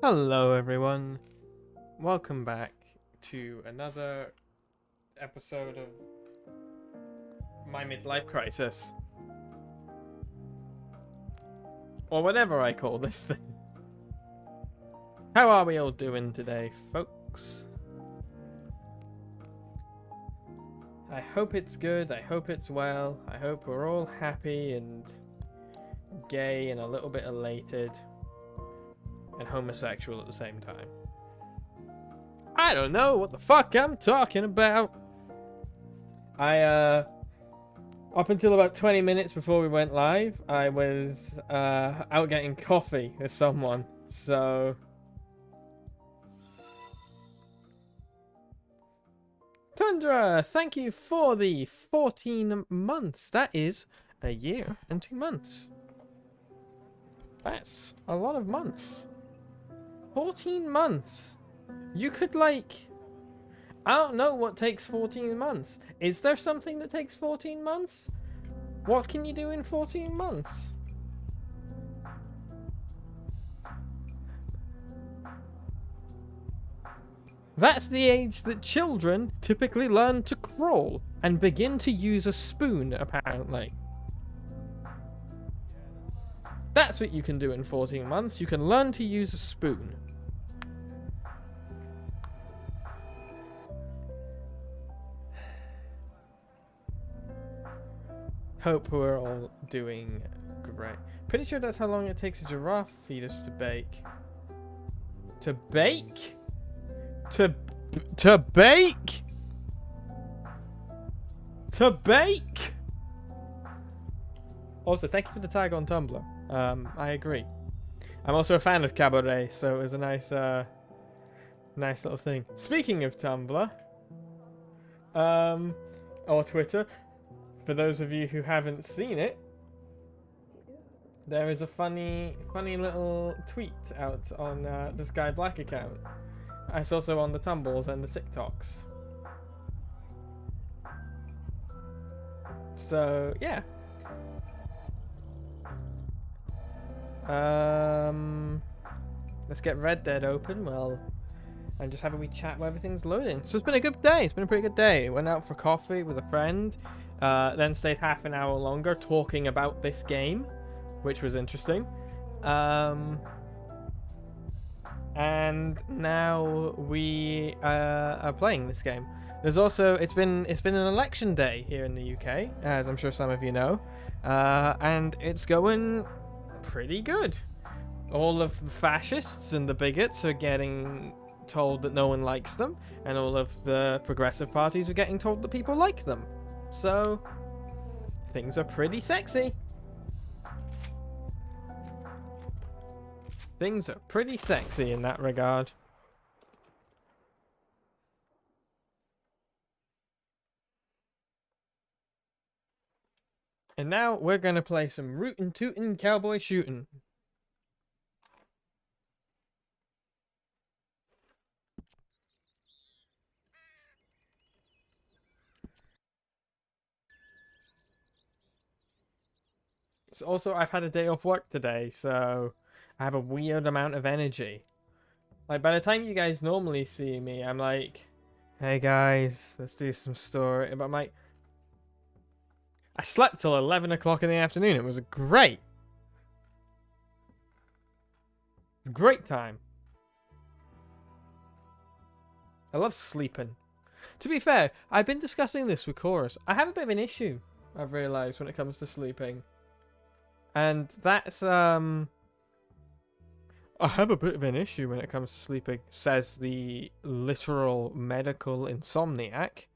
Hello everyone, welcome back to another episode of my midlife crisis. Or whatever I call this thing. How are we all doing today, folks? I hope it's good, I hope it's well, I hope we're all happy and gay and a little bit elated. And homosexual at the same time. I don't know what the fuck I'm talking about. Up until about 20 minutes before we went live, I was out getting coffee with someone, so... Tundra, thank you for the 14 months. That is a year and 2 months. That's a lot of months. 14 months. You could, like... I don't know what takes 14 months. Is there something that takes 14 months? What can you do in 14 months? That's the age that children typically learn to crawl and begin to use a spoon, apparently. That's what you can do in 14 months. You can learn to use a spoon. Hope we're all doing great. Pretty sure that's how long it takes a giraffe fetus to bake. To bake? To bake? To bake? Also, thank you for the tag on Tumblr. I agree. I'm also a fan of cabaret, so it was a nice, nice little thing. Speaking of Tumblr, or Twitter, for those of you who haven't seen it, there is a funny little tweet out on the Skye Blacke account. It's also on the Tumbles and the TikToks. So yeah. Let's get Red Dead open. Well, and just have a wee chat while everything's loading. So it's been a good day. It's been a pretty good day. Went out for coffee with a friend. Then stayed half an hour longer talking about this game, which was interesting. And now we are playing this game. There's also it's been an election day here in the UK, as I'm sure some of you know, and it's going pretty good. All of the fascists and the bigots are getting told that no one likes them, and all of the progressive parties are getting told that people like them. So things are pretty sexy. Things are pretty sexy in that regard. And now we're going to play some rootin' tootin' cowboy shootin'. So also, I've had a day off work today, so I have a weird amount of energy. Like, by the time you guys normally see me, I'm like, hey guys, let's do some story. But I'm like, I slept till 11 o'clock in the afternoon. It was a great time. I love sleeping. To be fair, I've been discussing this with Chorus. I have a bit of an issue, I've realised, when it comes to sleeping. And that's, I have a bit of an issue when it comes to sleeping, says the literal medical insomniac.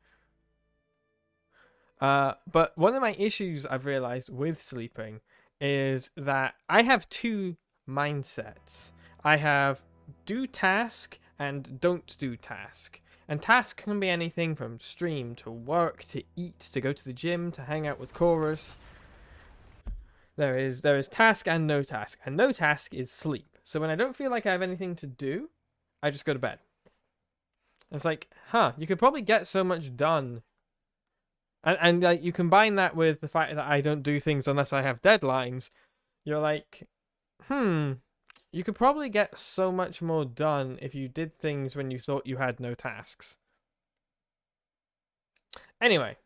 But one of my issues I've realized with sleeping is that I have two mindsets. I have do task and don't do task. And task can be anything from stream to work to eat to go to the gym to hang out with Chorus. There is task and no task, and no task is sleep. So when I don't feel like I have anything to do, I just go to bed. It's like, you could probably get so much done. And like, you combine that with the fact that I don't do things unless I have deadlines. You're like, You could probably get so much more done if you did things when you thought you had no tasks. Anyway.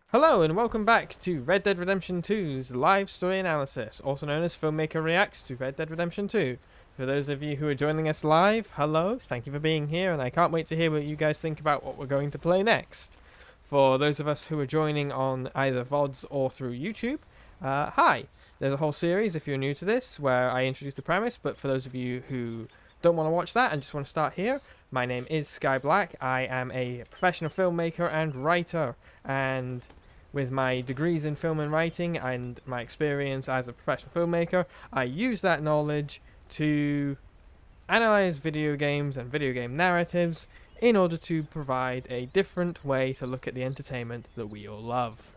Hello and welcome back to Red Dead Redemption 2's live story analysis, also known as Filmmaker Reacts to Red Dead Redemption 2. For those of you who are joining us live, hello, thank you for being here, and I can't wait to hear what you guys think about what we're going to play next. For those of us who are joining on either VODs or through YouTube, hi. There's a whole series, if you're new to this, where I introduce the premise, but for those of you who don't want to watch that and just want to start here, my name is Skye Blacke. I am a professional filmmaker and writer, and with my degrees in film and writing and my experience as a professional filmmaker, I use that knowledge to analyze video games and video game narratives in order to provide a different way to look at the entertainment that we all love.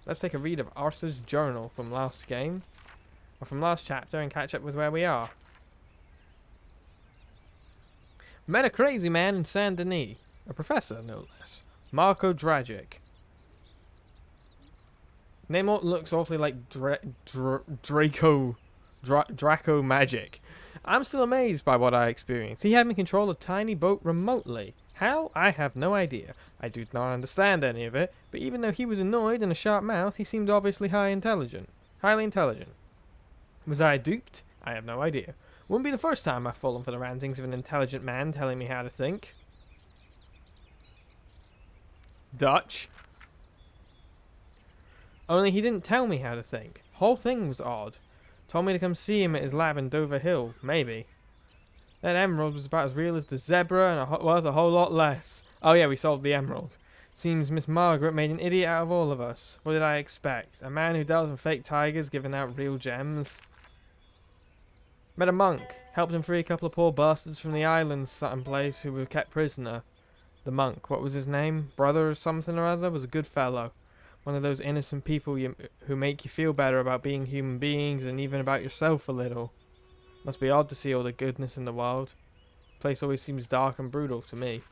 Let's take a read of Arthur's journal from last game, or from last chapter, and catch up with where we are. Met a crazy man in Saint Denis, a professor no less, Marco Dragic. Name looks awfully like Draco Magic. I'm still amazed by what I experienced. He had me control a tiny boat remotely. How? I have no idea. I do not understand any of it, but even though he was annoyed and a sharp mouth, he seemed obviously highly intelligent. Was I duped? I have no idea. Wouldn't be the first time I've fallen for the rantings of an intelligent man telling me how to think. Dutch. Only he didn't tell me how to think. Whole thing was odd. Told me to come see him at his lab in Dover Hill. Maybe. That emerald was about as real as the zebra and worth a whole lot less. Oh yeah, we solved the emerald. Seems Miss Margaret made an idiot out of all of us. What did I expect? A man who dealt with fake tigers giving out real gems? Met a monk. Helped him free a couple of poor bastards from the island someplace who were kept prisoner. The monk, what was his name? Brother or something or other? Was a good fellow. One of those innocent people who make you feel better about being human beings and even about yourself a little. Must be odd to see all the goodness in the world. The place always seems dark and brutal to me.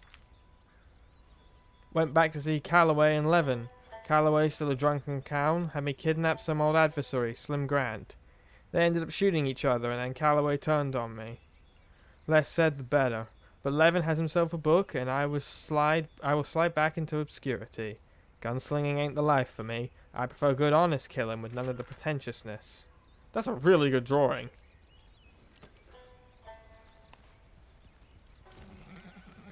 Went back to see Calloway and Levin. Calloway, still a drunken clown, had me kidnap some old adversary, Slim Grant. They ended up shooting each other and then Calloway turned on me. Less said the better. But Levin has himself a book and I will slide back into obscurity. Gunslinging ain't the life for me. I prefer good honest killing with none of the pretentiousness. That's a really good drawing.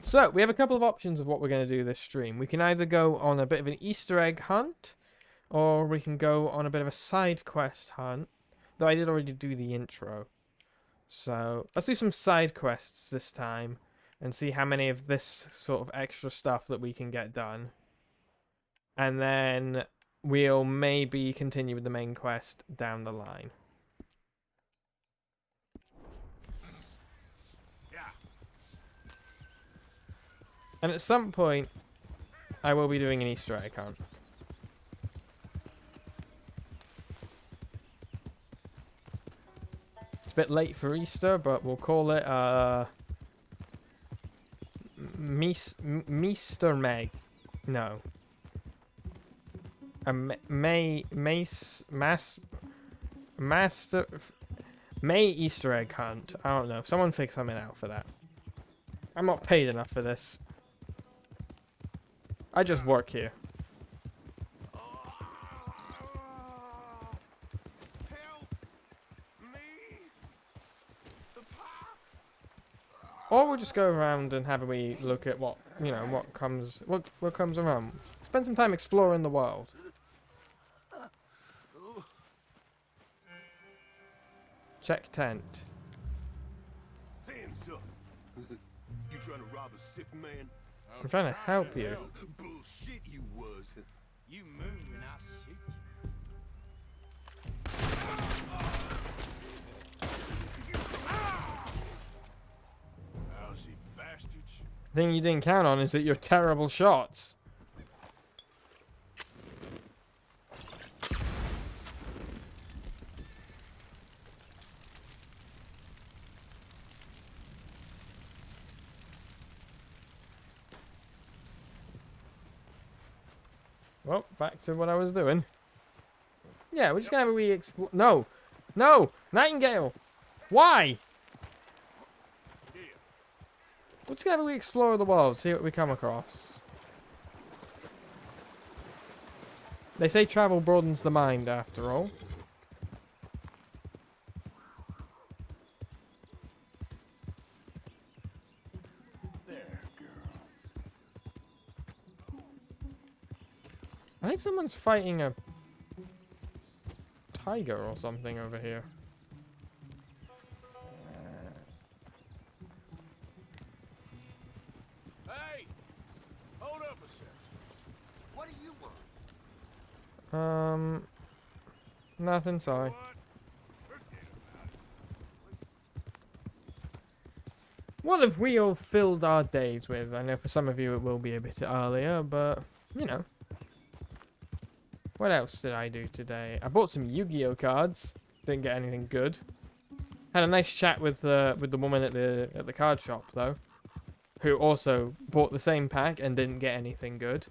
So, we have a couple of options of what we're going to do this stream. We can either go on a bit of an Easter egg hunt, or we can go on a bit of a side quest hunt, though I did already do the intro. So, let's do some side quests this time, and see how many of this sort of extra stuff that we can get done. And then we'll maybe continue with the main quest down the line. And at some point, I will be doing an Easter egg hunt. It's a bit late for Easter, but we'll call it Meester Meg. No. A May Easter egg hunt. I don't know. Someone figure something out for that. I'm not paid enough for this. I just work here. Or we'll just go around and have a wee look at what, you know, what comes around. Spend some time exploring the world. Check tent. Hands up. You trying to rob a sick man? I'm trying to help you. Bullshit you was. You move and I'll shoot you. Lousy bastards. The thing you didn't count on is that you're terrible shots. Well, back to what I was doing. Yeah, we're just gonna have a wee explore. No! No! Nightingale! Why? Let's go we explore the world, see what we come across. They say travel broadens the mind, after all. There, girl. I think someone's fighting a tiger or something over here. Hey! Hold up a second. What do you want? Nothing, sorry. What? Forget about it. What have we all filled our days with? I know for some of you it will be a bit earlier, but, you know. What else did I do today? I bought some Yu-Gi-Oh cards. Didn't get anything good. Had a nice chat with the woman at the card shop though, who also bought the same pack and didn't get anything good.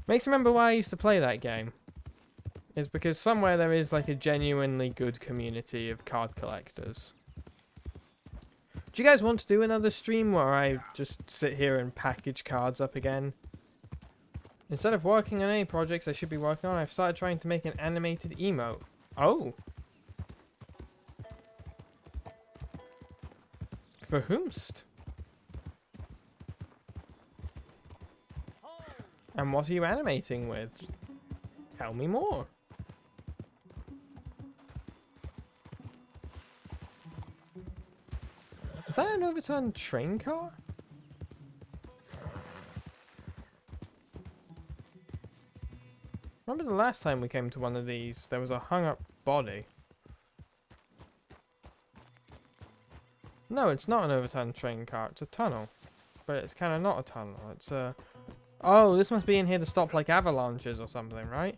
Makes me remember why I used to play that game. Is because somewhere there is like a genuinely good community of card collectors. Do you guys want to do another stream where I just sit here and package cards up again? Instead of working on any projects I should be working on, I've started trying to make an animated emote. Oh. For whomst? And what are you animating with? Tell me more. Is that an overturned train car? Remember the last time we came to one of these, there was a hung up body. No, it's not an overturned train car, it's a tunnel. But it's kind of not a tunnel, it's a... Oh, this must be in here to stop like avalanches or something, right?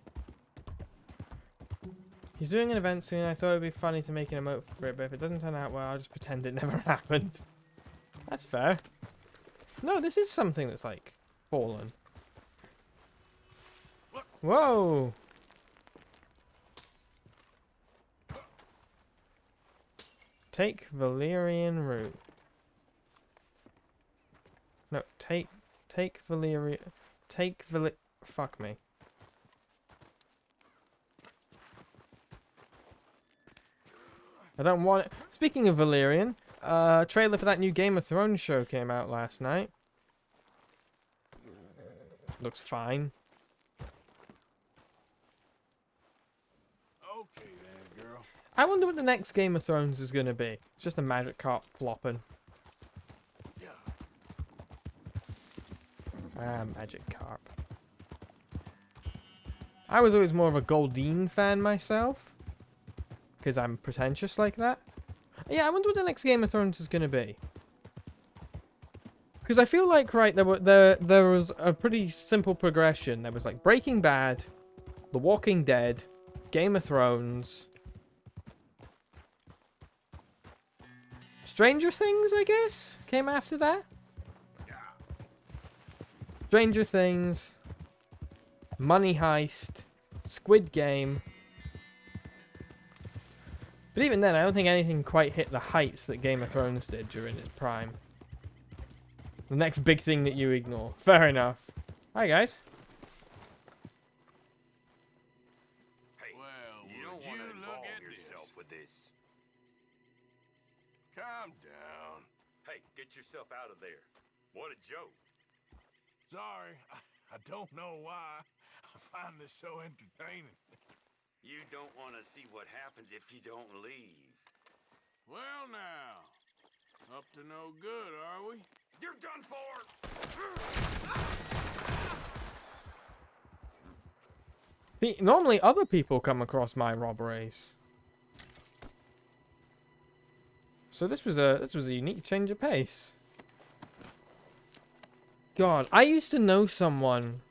He's doing an event soon, I thought it would be funny to make an emote for it, but if it doesn't turn out well, I'll just pretend it never happened. That's fair. No, this is something that's like, fallen. Whoa! Take Valerian route. No, take Valerian. Fuck me. I don't want it. Speaking of Valerian, trailer for that new Game of Thrones show came out last night. Looks fine. Okay then, girl. I wonder what the next Game of Thrones is going to be. It's just a magic carp flopping. Yeah. Ah, magic carp. I was always more of a Goldeen fan myself. Because I'm pretentious like that. Yeah, I wonder what the next Game of Thrones is going to be. Because I feel like, right, there was a pretty simple progression. There was like Breaking Bad, The Walking Dead, Game of Thrones, Stranger Things, I guess, came after that. Stranger Things, Money Heist, Squid Game. But even then, I don't think anything quite hit the heights that Game of Thrones did during its prime. The next big thing that you ignore. Fair enough. Hi, guys. Hey, Well, you don't would want to you look involve at yourself this? with this. Calm down. Hey, get yourself out of there. What a joke. Sorry, I don't know why. I find this so entertaining. You don't want to see what happens if you don't leave. Well now, up to no good, are we? You're done for! See, normally other people come across my robberies. So this was a unique change of pace. God, I used to know someone,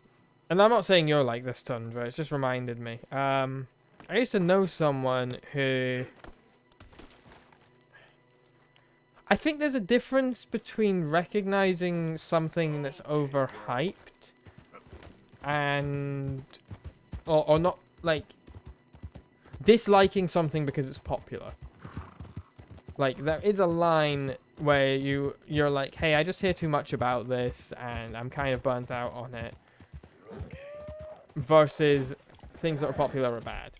and I'm not saying you're like this, Tundra, it's just reminded me. I used to know someone who... I think there's a difference between recognizing something that's overhyped and... Or not, like... disliking something because it's popular. Like, there is a line where you're like, hey, I just hear too much about this, and I'm kind of burnt out on it. Versus things that are popular are bad.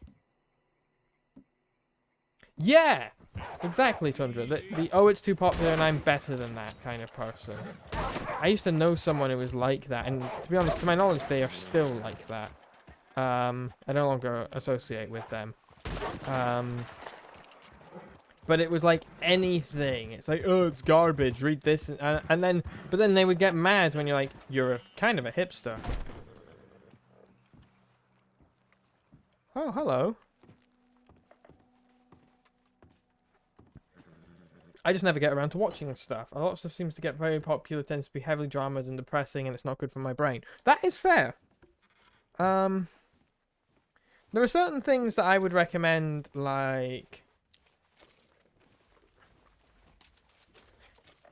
Yeah! Exactly, Tundra. The oh, it's too popular and I'm better than that kind of person. I used to know someone who was like that, and to be honest, to my knowledge, they are still like that. I no longer associate with them. But it was like anything. It's like, oh, it's garbage. Read this, and then, but then they would get mad when you're like, you're kind of a hipster. Oh, hello. I just never get around to watching stuff. A lot of stuff seems to get very popular, tends to be heavily dramaed and depressing, and it's not good for my brain. That is fair. There are certain things that I would recommend, like...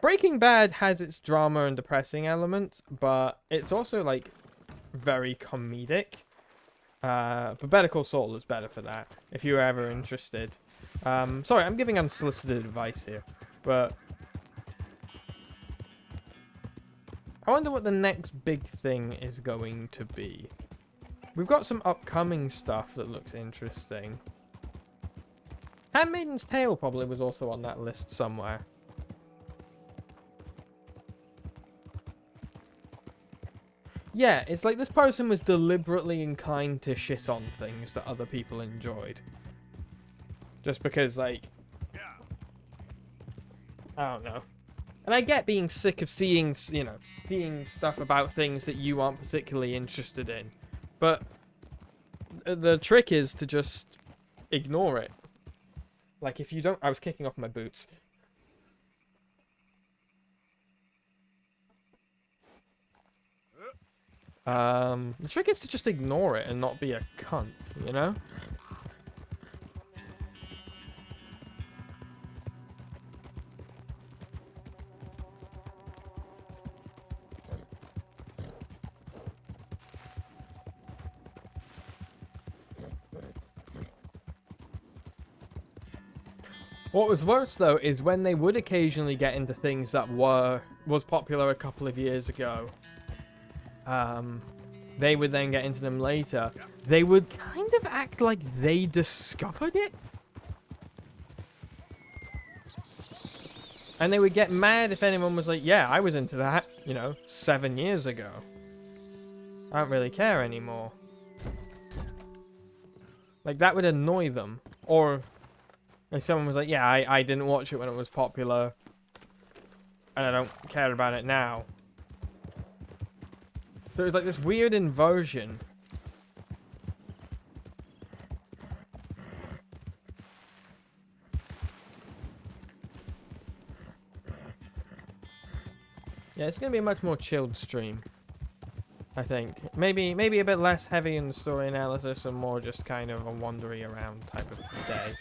Breaking Bad has its drama and depressing elements, but it's also, like, very comedic. But Better Call Saul is better for that, if you're ever interested. Sorry, I'm giving unsolicited advice here, but... I wonder what the next big thing is going to be. We've got some upcoming stuff that looks interesting. Handmaiden's Tale probably was also on that list somewhere. Yeah, it's like this person was deliberately inclined to shit on things that other people enjoyed. Just because, like... I don't know. And I get being sick of seeing, you know, seeing stuff about things that you aren't particularly interested in. But the trick is to just ignore it. Like, if you don't... I was kicking off my boots. The trick is to just ignore it and not be a cunt, you know? What was worse, though, is when they would occasionally get into things that was popular a couple of years ago. They would then get into them later. They would kind of act like they discovered it. And they would get mad if anyone was like, yeah, I was into that, you know, 7 years ago. I don't really care anymore. Like, that would annoy them. Or... if someone was like, yeah, I didn't watch it when it was popular, and I don't care about it now. So it was like this weird inversion. Yeah, it's going to be a much more chilled stream, I think. Maybe a bit less heavy in the story analysis and more just kind of a wandering around type of day.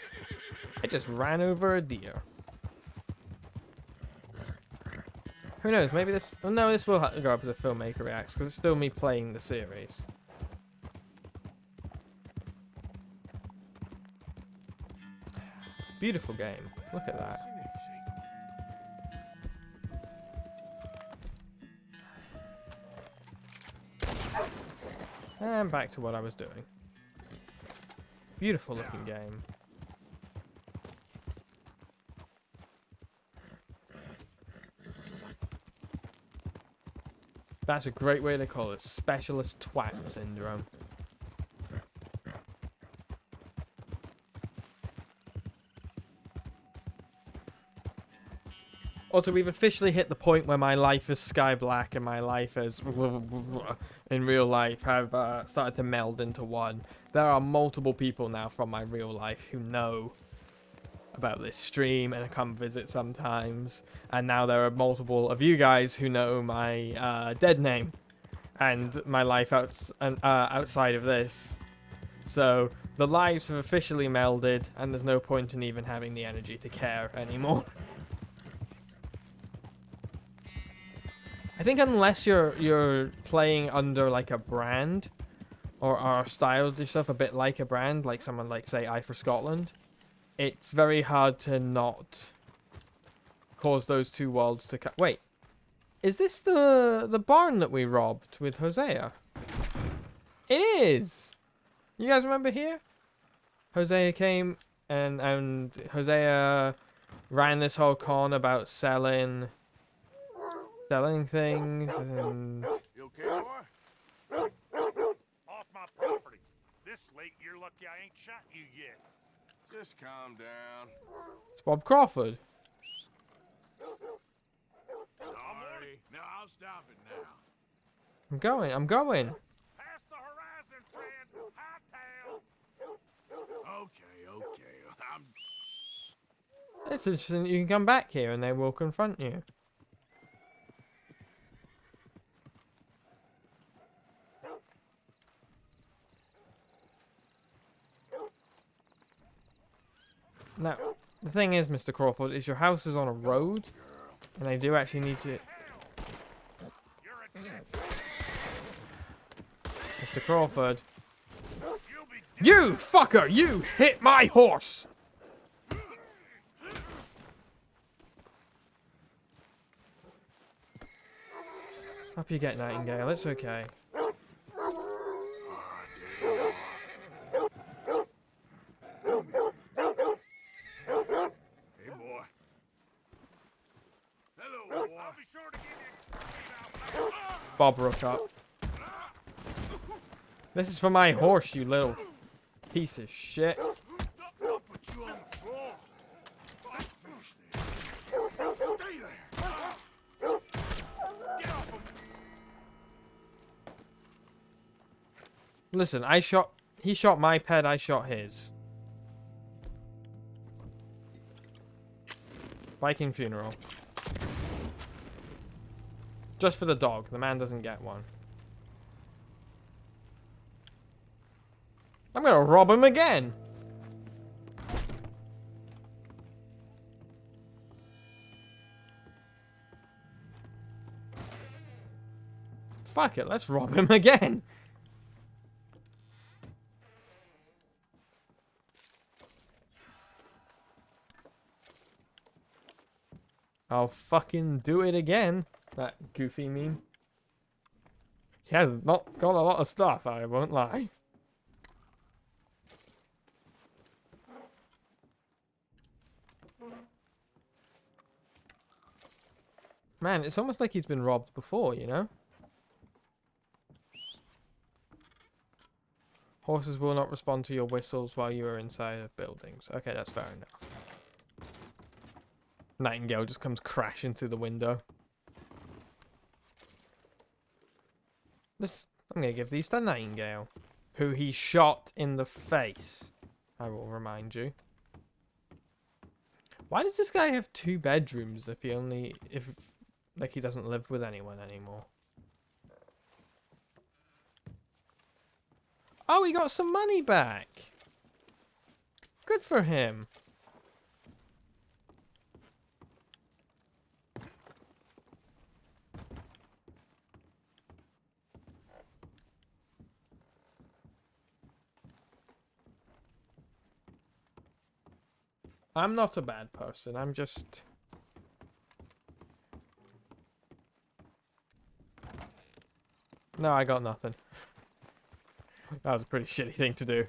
I just ran over a deer. Who knows? Maybe this... oh, no, this will go up as a filmmaker reacts, because it's still me playing the series. Beautiful game. Look at that. And back to what I was doing. Beautiful looking game. That's a great way to call it. Specialist twat syndrome. Also, we've officially hit the point where my life as Skye Blacke and my life as in real life have started to meld into one. There are multiple people now from my real life who know about this stream and come visit sometimes, and now there are multiple of you guys who know my dead name and my life outside of this. So the lives have officially melded, and there's no point in even having the energy to care anymore. I think unless you're playing under like a brand, or are styled and stuff a bit like a brand, like someone like, say, I for Scotland, it's very hard to not cause those two worlds to wait, is this the barn that we robbed with Hosea? It is! You guys remember here? Hosea came and Hosea ran this whole con about selling things and... You okay, boy? Off my property. This late, you're lucky I ain't shot you yet. Just calm down. It's Bob Crawford. Sorry. No, I'll stop it now. I'm going. Past the horizon, friend. Hightail. Okay. I'm... It's interesting that you can come back here and they will confront you. Now, the thing is, Mr. Crawford, is your house is on a road, and I do actually need to... You're a jet. Mr. Crawford. You'll be dead. You fucker! You hit my horse! Up you get, Nightingale. It's okay. Hey, boy. Hello, boy. I'll be sure to give you a Bob Rook up. This is for my horse, you little piece of shit. I'll put you on the floor. Let's finish this. Stay there. Get off of me. Listen, he shot my pet, I shot his. Viking funeral. Just for the dog. The man doesn't get one. I'm gonna rob him again. Fuck it, let's rob him again. I'll fucking do it again. That goofy meme. He has not got a lot of stuff, I won't lie. Man, it's almost like he's been robbed before, you know? Horses will not respond to your whistles while you are inside of buildings. Okay, that's fair enough. Nightingale just comes crashing through the window. I'm going to give these to Nightingale, who he shot in the face. I will remind you. Why does this guy have 2 bedrooms if he doesn't live with anyone anymore? Oh, he got some money back. Good for him. I'm not a bad person. I'm just... No, I got nothing. That was a pretty shitty thing to do.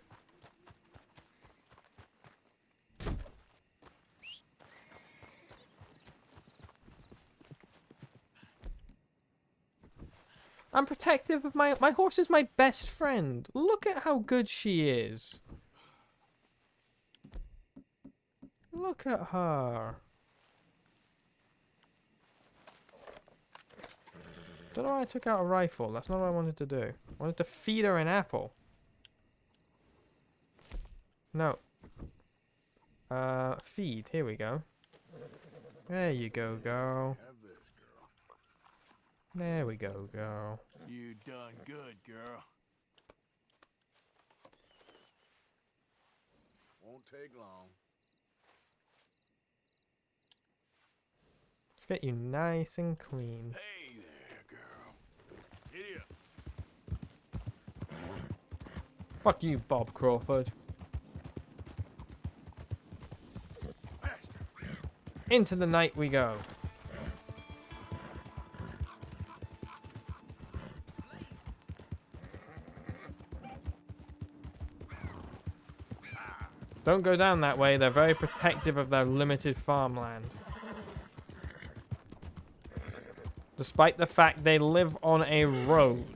I'm protective of my horse is my best friend. Look at how good she is. Look at her. Don't know why I took out a rifle. That's not what I wanted to do. I wanted to feed her an apple. No. Feed. Here we go. There you go, girl. Have this, girl. There we go, girl. You done good, girl. Won't take long. Let's get you nice and clean. Hey there, girl. Giddy up. Fuck you, Bob Crawford. Into the night we go. Don't go down that way. They're very protective of their limited farmland. Despite the fact they live on a road.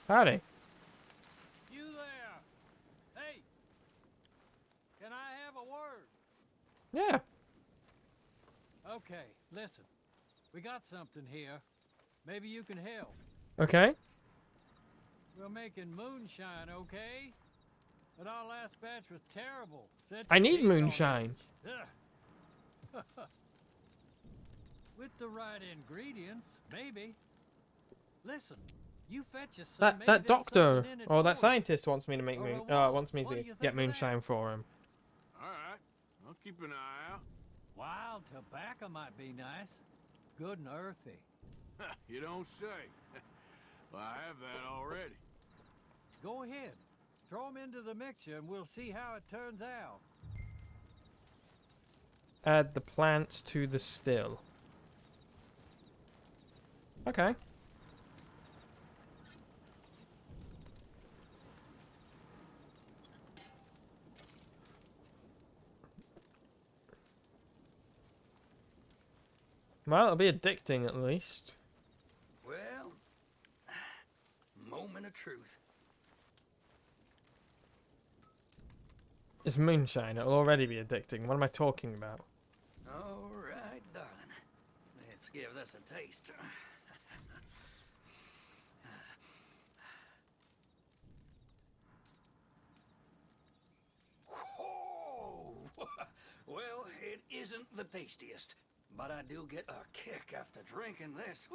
Howdy. You there? Hey! Can I have a word? Yeah. Okay, listen. We got something here. Maybe you can help. Okay. We're making moonshine, okay? But our last batch was terrible. Set I your need teeth on moonshine. edge. Ugh. With the right ingredients, maybe. Listen, you fetch us some. Maybe That there's doctor something in it or that for you. scientist wants me to make Or moon. a what? Wants me What to do you get think of that? moonshine for him. All right. I'll keep an eye out. Wild tobacco might be nice. Good and earthy. You don't say. Well, I have that already. Go ahead. Throw them into the mixture and we'll see how it turns out. Add the plants to the still. Okay. Well, it'll be addicting at least. Well, moment of truth. It's moonshine. It'll already be addicting. What am I talking about? All right, darling. Let's give this a taste. Whoa! Well, it isn't the tastiest, but I do get a kick after drinking this.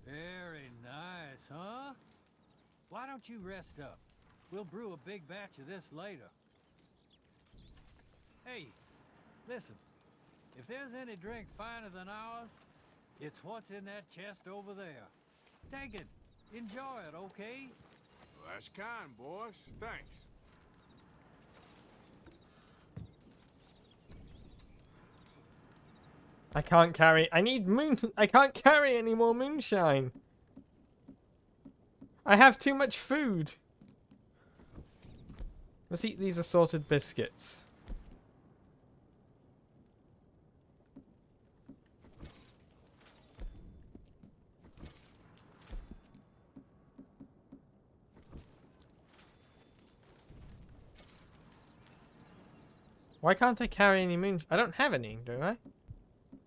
Very nice, huh? Why don't you rest up? We'll brew a big batch of this later. Hey, listen. If there's any drink finer than ours, it's what's in that chest over there. Take it. Enjoy it, okay? Well, that's kind, boys. Thanks. I can't carry. I need moon. I can't carry any more moonshine. I have too much food. Let's eat these assorted biscuits. Why can't I carry any moon? I don't have any, do I?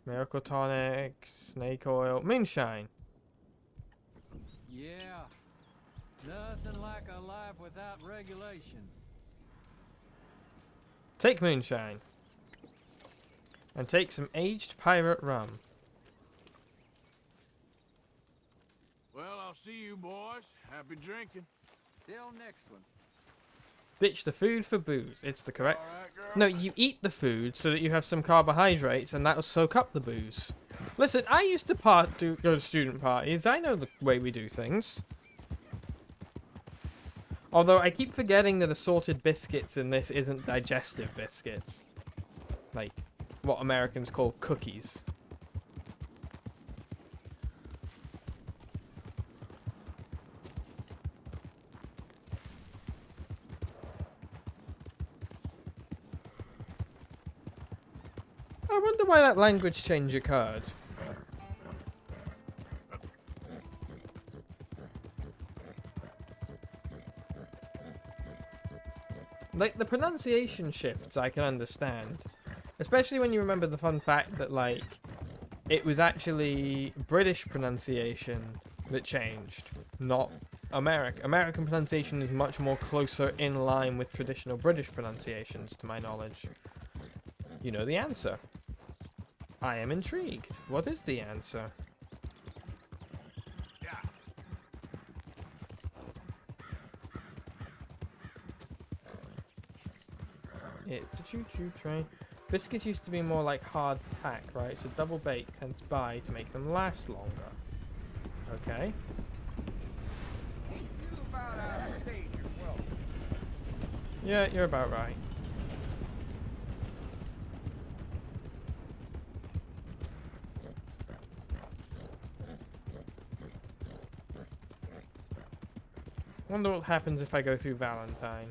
Miracle tonic, snake oil, moonshine. Yeah. Nothing like a life without regulations. Take moonshine. And take some aged pirate rum. Well, I'll see you, boys. Happy drinking. Till next one. Ditch the food for booze. It's the correct... All right, girl. No, you eat the food so that you have some carbohydrates and that'll soak up the booze. Listen, I used to go to student parties. I know the way we do things. Although I keep forgetting that assorted biscuits in this isn't digestive biscuits. Like, what Americans call cookies. I wonder why that language change occurred. Like, the pronunciation shifts I can understand. Especially when you remember the fun fact that, like, it was actually British pronunciation that changed, not American. American pronunciation is much more closer in line with traditional British pronunciations, to my knowledge. You know the answer. I am intrigued. What is the answer? Yeah. It's a choo-choo train. Biscuits used to be more like hard pack, right? So double bake and buy to make them last longer. Okay. You about outstayed your welcome. Yeah, you're about right. Wonder what happens if I go through Valentine.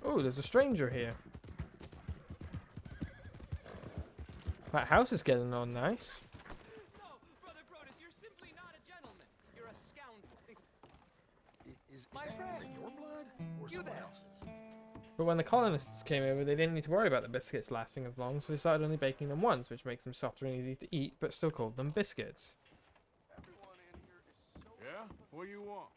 Oh, there's a stranger here. That house is getting on nice. No, Brother Brodus, you're simply not a gentleman. You're a scoundrel. Is that your blood or someone else's? But when the colonists came over, they didn't need to worry about the biscuits lasting as long, so they started only baking them once, which makes them softer and easy to eat, but still called them biscuits. Everyone in here is so... Yeah? What do you want?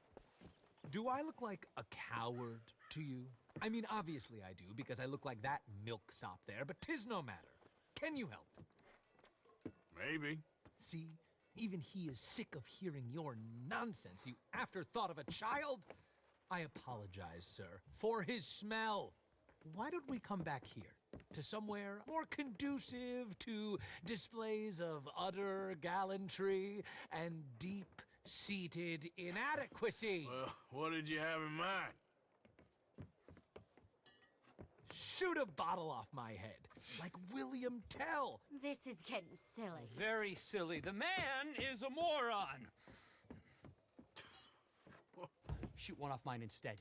Do I look like a coward to you? I mean, obviously I do, because I look like that milksop there, but 'tis no matter. Can you help? Maybe. See, even he is sick of hearing your nonsense, you afterthought of a child. I apologize, sir, for his smell. Why don't we come back here, to somewhere more conducive to displays of utter gallantry and deep-seated inadequacy? Well, what did you have in mind? Shoot a bottle off my head, like William Tell. This is getting silly. Very silly. The man is a moron. Shoot one off mine instead.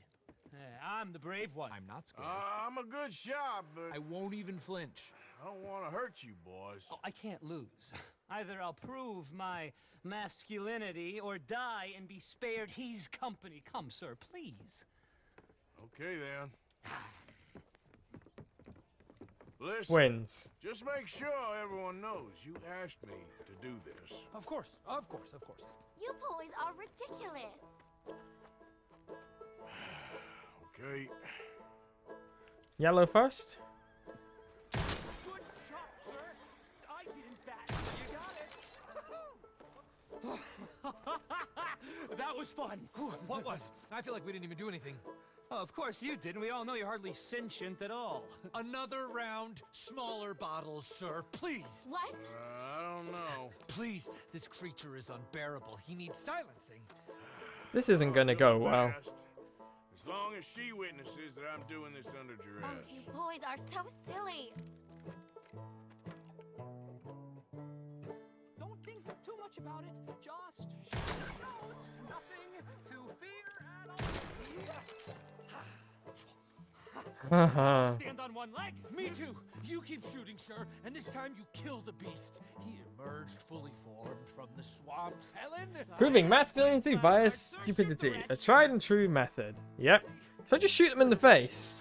I'm the brave one. I'm not scared. I'm a good shot, but I won't even flinch. I don't want to hurt you, boys. Oh, I can't lose. Either I'll prove my masculinity or die and be spared his company. Come, sir, please. Okay, then. Listen, Wins. just make sure everyone knows you asked me to do this. Of course, of course, of course. You boys are ridiculous. Okay. Yellow first. Good shot, sir. I didn't bat. You got it. That was fun. What was? I feel like we didn't even do anything. Oh, of course you didn't. We all know you're hardly sentient at all. Another round, smaller bottles, sir, please. What? I don't know. Please, this creature is unbearable. He needs silencing. This isn't gonna go well. Best. As long as she witnesses that I'm doing this under Oh, duress. you boys are so silly. Don't think too much about it. Just shoot your nose. Nothing to fear at all. Haha. Stand on one leg. Me too. You keep shooting, sir, and this time you kill the beast. He emerged fully formed from the swamps, Helen. Proving masculinity via stupidity. A tried and true method. Yep. So I just shoot him in the face.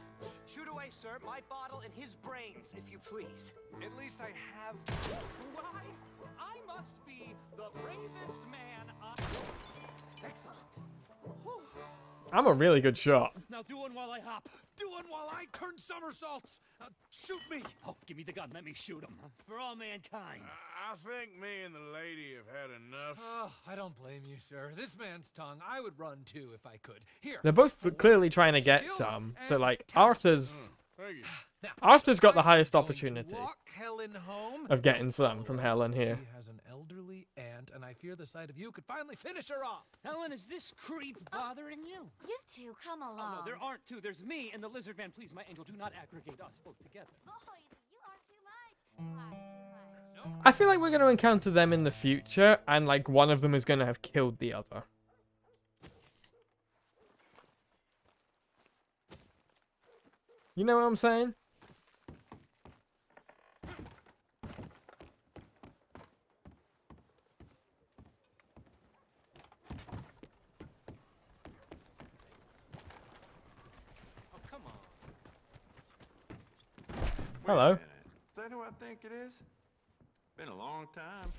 Shoot away, sir. My bottle and his brains, if you please. At least I have. Why? I must be the bravest man on... Excellent. I'm a really good shot. Now do one while I hop. Do one while I turn somersaults. Shoot me. Oh, give me the gun. Let me shoot him. For all mankind. I think me and the lady have had enough. Oh, I don't blame you, sir. This man's tongue, I would run too if I could. Here. They're both clearly trying to get Skills some. and So like talents. Thank you. Now, Arthur's got the I'm highest going to opportunity walk Helen home. of getting some from Helen here. She has an elderly aunt, and I fear the sight of you could finally finish her off. Helen, is this creep bothering you? You two, come along. Oh, no, there aren't two. There's me and the lizard man. Please, my angel, do not aggregate us both together. Boys, you are too much. Far too much. I feel like we're going to encounter them in the future, and like one of them is going to have killed the other. You know what I'm saying? Oh, come on. Hello. Is that who I think it is? Been a long time.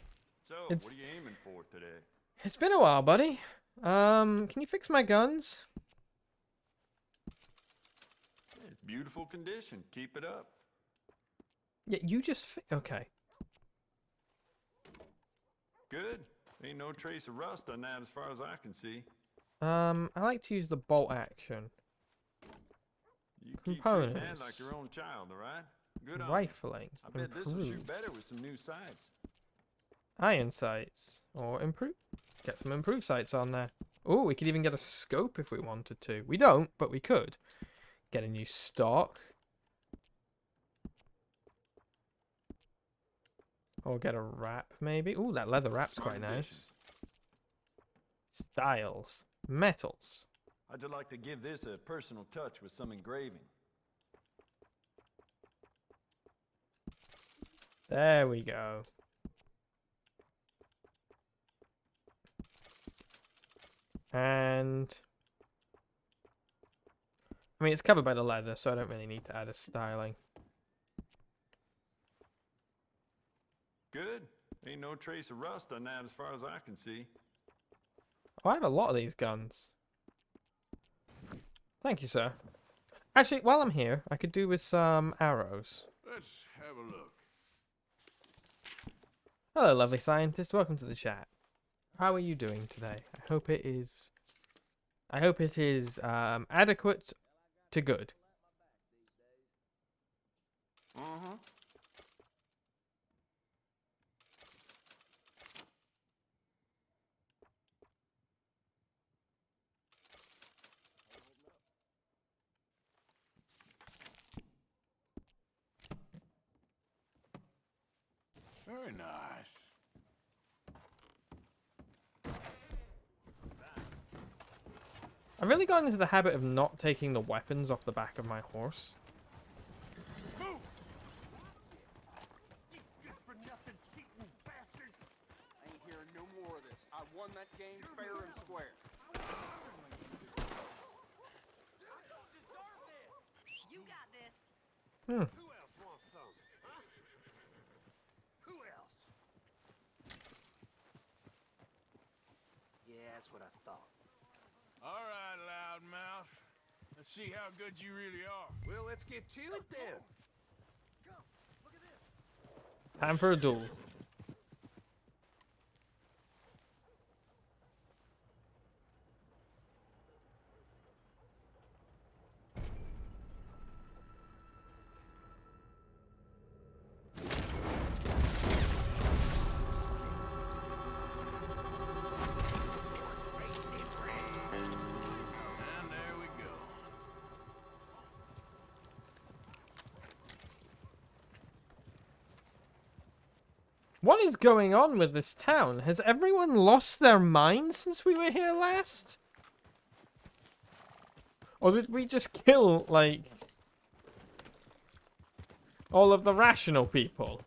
So, It's- what are you aiming for today? It's been a while, buddy. Can you fix my guns? It's beautiful condition. Keep it up. Yeah, you just okay. Good. Ain't no trace of rust on that as far as I can see. I like to use the bolt action. You keep treating that like Components. your own child, all right? Good on you. Rifling. I bet this will shoot Improve. better with some new sights. Iron sights. Or improve. Get some improved sights on there. Oh, we could even get a scope if we wanted to. We don't, but we could. Get a new stock. Or get a wrap, maybe. Ooh, that leather wrap's Smart quite addition. nice. Styles. Metals. I'd just like to give this a personal touch with some engraving. There we go. And I mean, it's covered by the leather, so I don't really need to add a styling. Good. Ain't no trace of rust on that as far as I can see. Oh, I have a lot of these guns. Thank you, sir. Actually, while I'm here, I could do with some arrows. Let's have a look. Hello, lovely scientist. Welcome to the chat. How are you doing today? I hope it is adequate to good. Uh-huh. Very nice. I've really gotten into the habit of not taking the weapons off the back of my horse. Move! You good for nothing cheating bastard! I ain't hearing no more of this. I won that game fair and square. You got this. Who else wants some? Huh? Who else? Yeah, that's what I thought. All right, loudmouth. Let's see how good you really are. Well, let's get to it then. Time for a duel. And there we go. What is going on with this town? Has everyone lost their minds since we were here last? Or did we just kill, like, all of the rational people?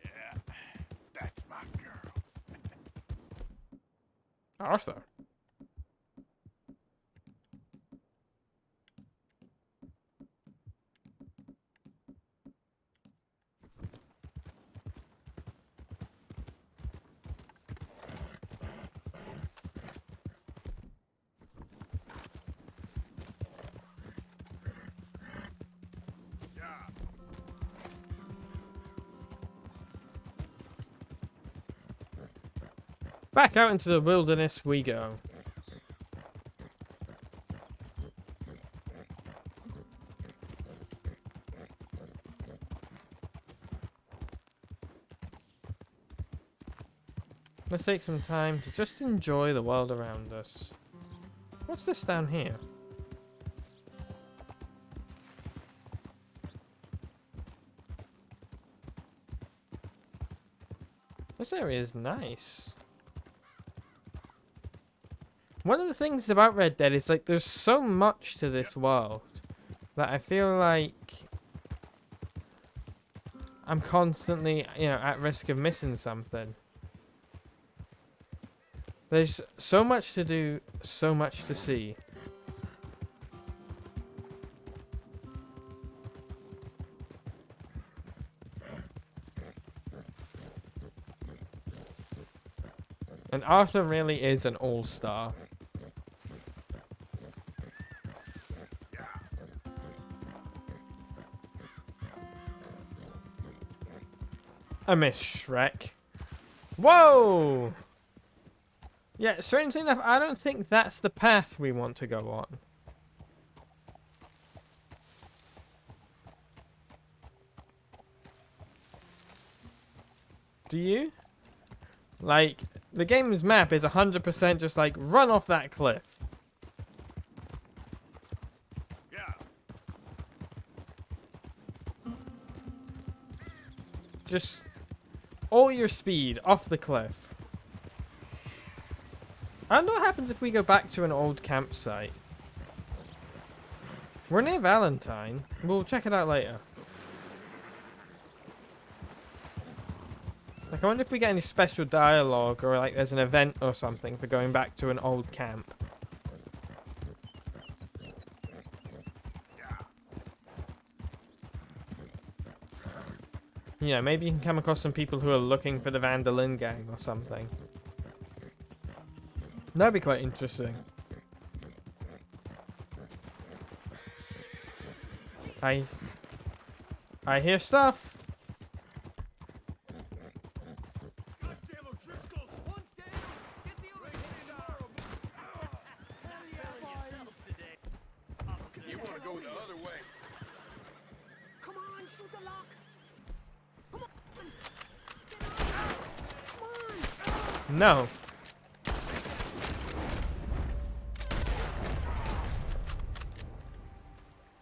Yeah, that's my girl. Arthur. Back out into the wilderness we go. Let's take some time to just enjoy the world around us. What's this down here? This area is nice. One of the things about Red Dead is, like, there's so much to this world that I feel like I'm constantly, you know, at risk of missing something. There's so much to do, so much to see. And Arthur really is an all-star. I miss Shrek. Whoa! Yeah, strangely enough, I don't think that's the path we want to go on. Do you? Like, the game's map is 100% just like, run off that cliff. Yeah. Just all your speed off the cliff. I wonder what happens if we go back to an old campsite. We're near Valentine. We'll check it out later. Like, I wonder if we get any special dialogue or like there's an event or something for going back to an old camp. Yeah, maybe you can come across some people who are looking for the Vandalin gang or something. That'd be quite interesting. I hear stuff. Goddamn O'Driscoll! One's down! Get the other You want to go the other way? Come on, shoot the lock. No.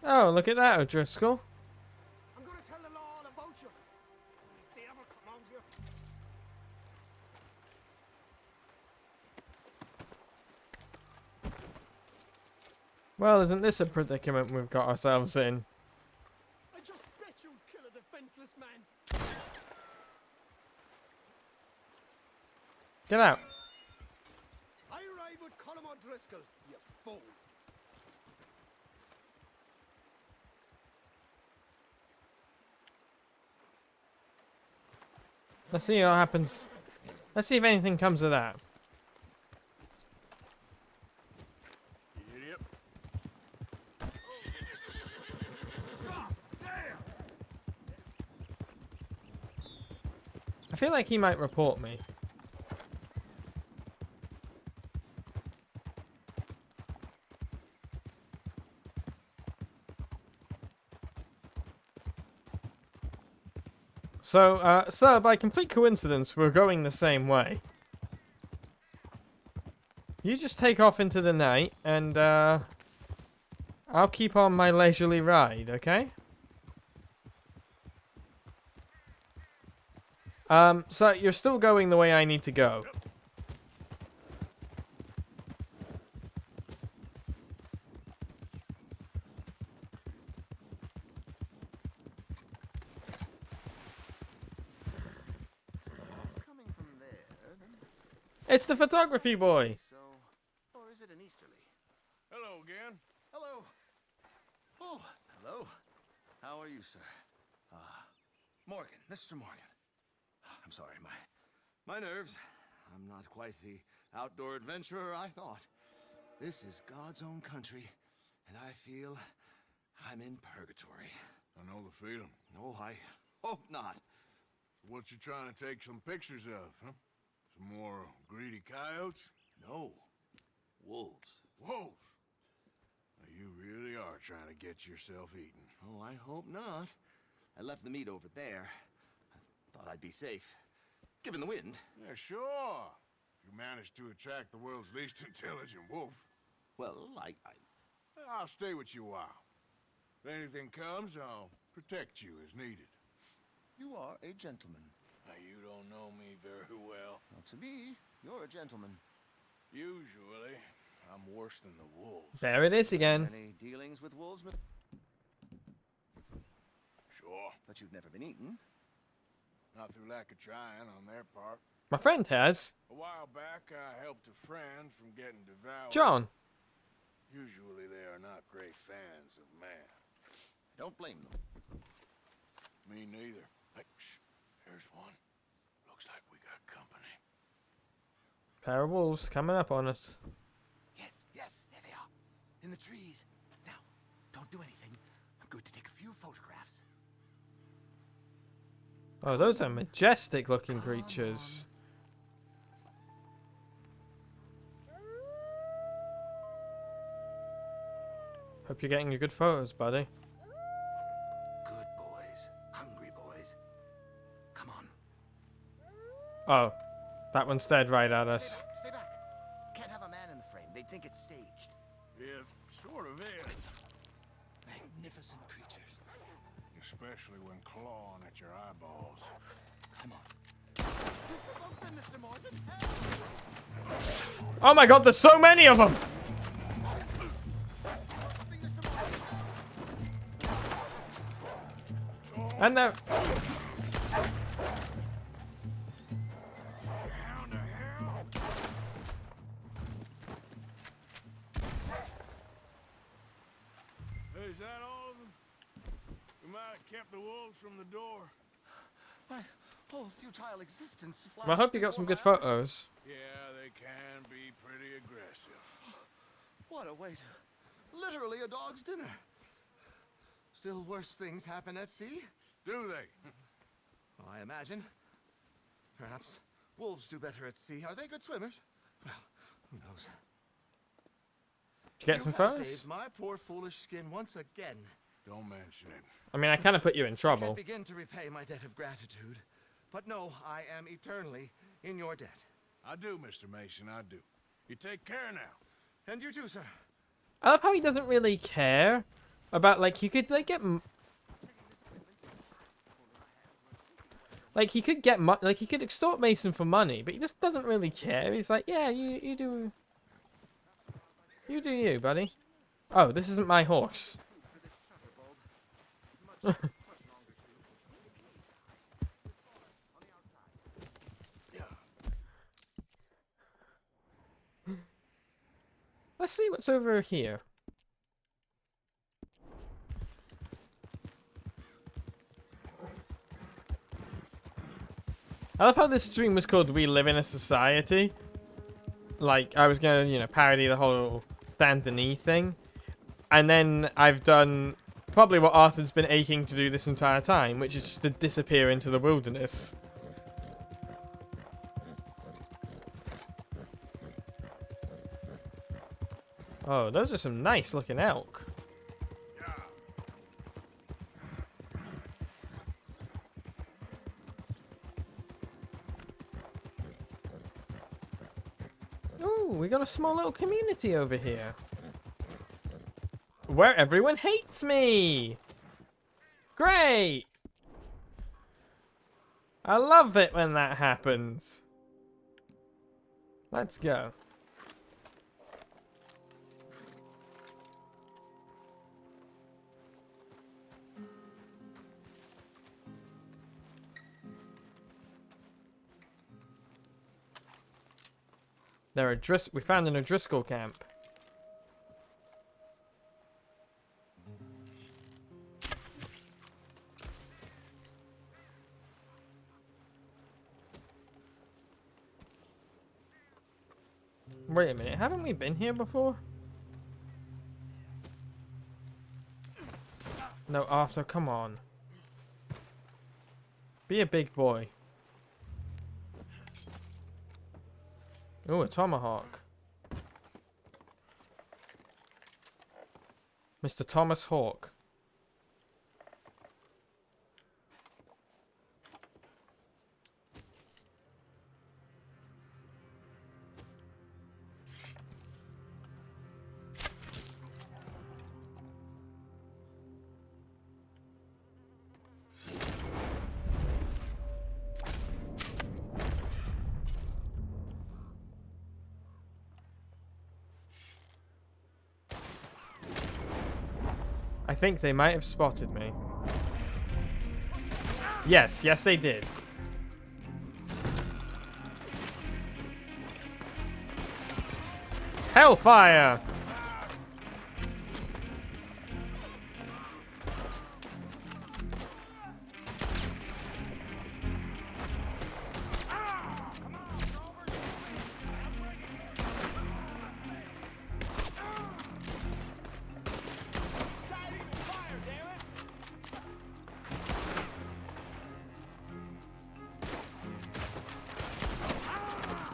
Oh, look at that, O'Driscoll. I'm gonna tell the law all about you. If they ever come out here. Well, isn't this a predicament we've got ourselves in? I just bet you'll kill a defenseless man. Get out. I ride with Colin O'Driscoll, you fool. Let's see what happens. Let's see if anything comes of that. Idiot. I feel like he might report me. So, sir, by complete coincidence, we're going the same way. You just take off into the night, and, I'll keep on my leisurely ride, okay? So you're still going the way I need to go. Coming from there, then. It's the photography boy. So, or is it an easterly? Hello again. Hello. Oh, hello. How are you, sir? Morgan, Mr. Morgan. I'm sorry, my nerves. I'm not quite the outdoor adventurer I thought. This is God's own country, and I feel I'm in purgatory. I know the feeling. No, I hope not. So what you trying to take some pictures of, huh? Some more greedy coyotes? No. Wolves. Wolves! Now, you really are trying to get yourself eaten. Oh, I hope not. I left the meat over there. I thought I'd be safe. Given the wind. Yeah, sure. If you manage to attract the world's least intelligent wolf, Well, I'll stay with you a while. If anything comes, I'll protect you as needed. You are a gentleman. Now, you don't know me very well. Well, to me, you're a gentleman. Usually, I'm worse than the wolves. There it is again. Any dealings with wolves? Sure. But you've never been eaten. Not through lack of trying on their part. My friend has. A while back, I helped a friend from getting devoured. John. Usually, they are not great fans of man. Don't blame them. Me neither. Hey, shh. Here's one. Looks like we got company. Pair of wolves coming up on us. Yes, there they are. In the trees. Now, don't do anything. I'm going to take a few photographs. Oh, those are majestic looking creatures. Hope you're getting your good photos, buddy. Good boys. Hungry boys. Come on. Oh, that one stared right at us. Stay back. Can't have a man in the frame. They'd think it's staged. Yeah, sort of is. Magnificent creatures. Especially when clawing at your eyeballs. Come on. You provoked them, Mr. Morgan. Oh my god, there's so many of them! And they're... Hound to hell. Hey, is that all of them? We might have kept the wolves from the door. My whole futile existence flashed Well, I hope you got some good before my eyes. photos. Yeah, they can be pretty aggressive. What a way to... Literally a dog's dinner. Still worse things happen at sea? Do they? Well, I imagine. Perhaps wolves do better at sea. Are they good swimmers? Well, who knows? Did you get some have photos? saved my poor foolish skin once again. Don't mention it. I mean, I kind of put you in I trouble. can't begin to repay my debt of gratitude. But no, I am eternally in your debt. I do, Mr. Mason, I do. You take care now. And you too, sir. I love how he doesn't really care about, like, he could, like, get... Like, he could get... Like, he could extort Mason for money, but he just doesn't really care. He's like, yeah, you do... You do you, buddy. Oh, this isn't my horse. Let's see what's over here. I love how this stream was called We Live in a Society. Like, I was gonna, you know, parody the whole Stand the Knee thing. And then I've done probably what Arthur's been aching to do this entire time, which is just to disappear into the wilderness. Oh, those are some nice looking elk. Ooh, we got a small little community over here. Where everyone hates me! Great! I love it when that happens. Let's go. We found an O'Driscoll camp. Wait a minute, haven't we been here before? No, Arthur, come on. Be a big boy. Oh, a tomahawk. Mr. Thomas Hawk. I think they might have spotted me. Yes, yes they did. Hellfire!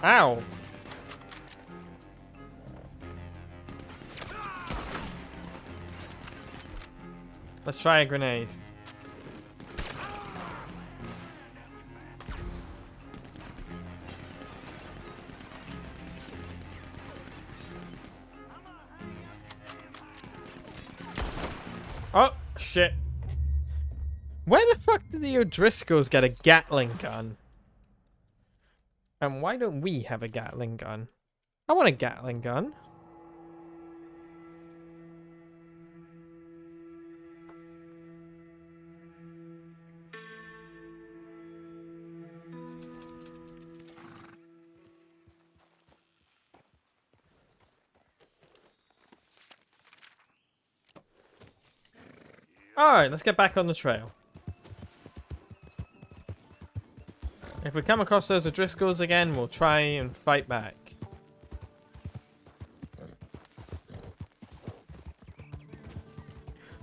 Ow! Let's try a grenade. Oh, shit. Where the fuck did the O'Driscolls get a Gatling gun? And why don't we have a Gatling gun? I want a Gatling gun. Alright, let's get back on the trail. If we come across those O'Driscolls again, we'll try and fight back.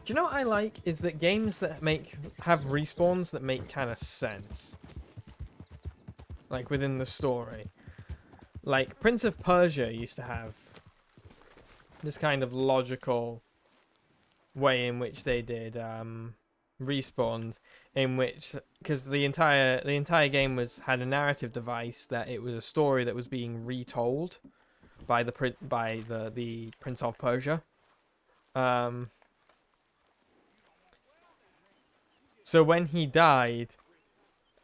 Do you know what I like? Is that games that have respawns that make kind of sense. Like within the story. Like Prince of Persia used to have this kind of logical way in which they did respawns, in which, because the entire game had a narrative device that it was a story that was being retold by the Prince of Persia. So when he died,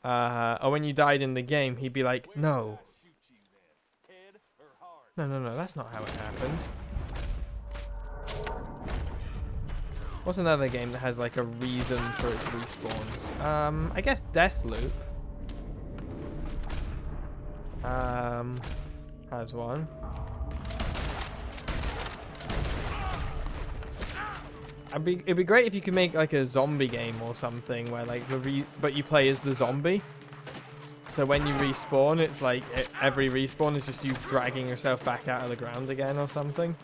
or when you died in the game, he'd be like, no, that's not how it happened. What's another game that has like a reason for its respawns? I guess Deathloop has one. It'd be great if you could make like a zombie game or something where like but you play as the zombie. So when you respawn, it's like every respawn is just you dragging yourself back out of the ground again or something.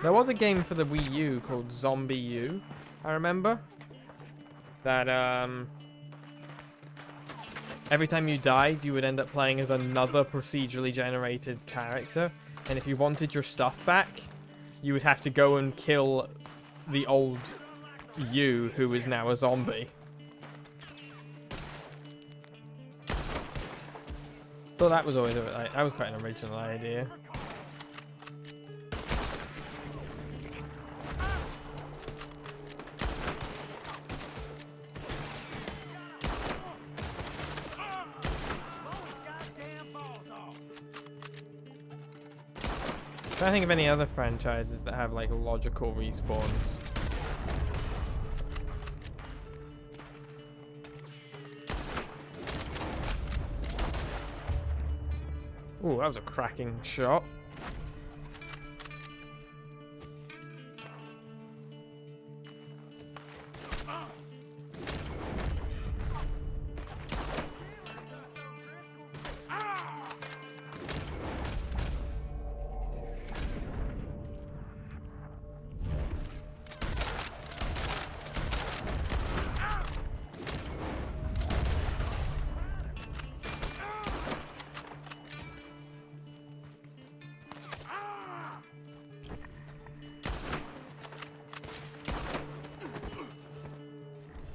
There was a game for the Wii U called Zombie U, I remember. That, every time you died, you would end up playing as another procedurally generated character. And if you wanted your stuff back, you would have to go and kill the old you, who is now a zombie. Thought that was always that was quite an original idea. I don't think of any other franchises that have like logical respawns. Ooh, that was a cracking shot.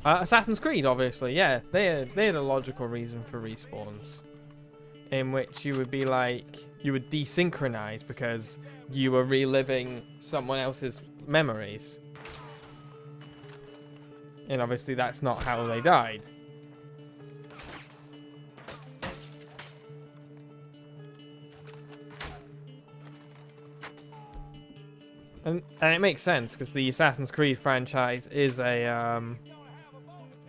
Assassin's Creed, obviously, yeah. They had a logical reason for respawns. In which you would be like, you would desynchronize because you were reliving someone else's memories. And obviously that's not how they died. And it makes sense because the Assassin's Creed franchise is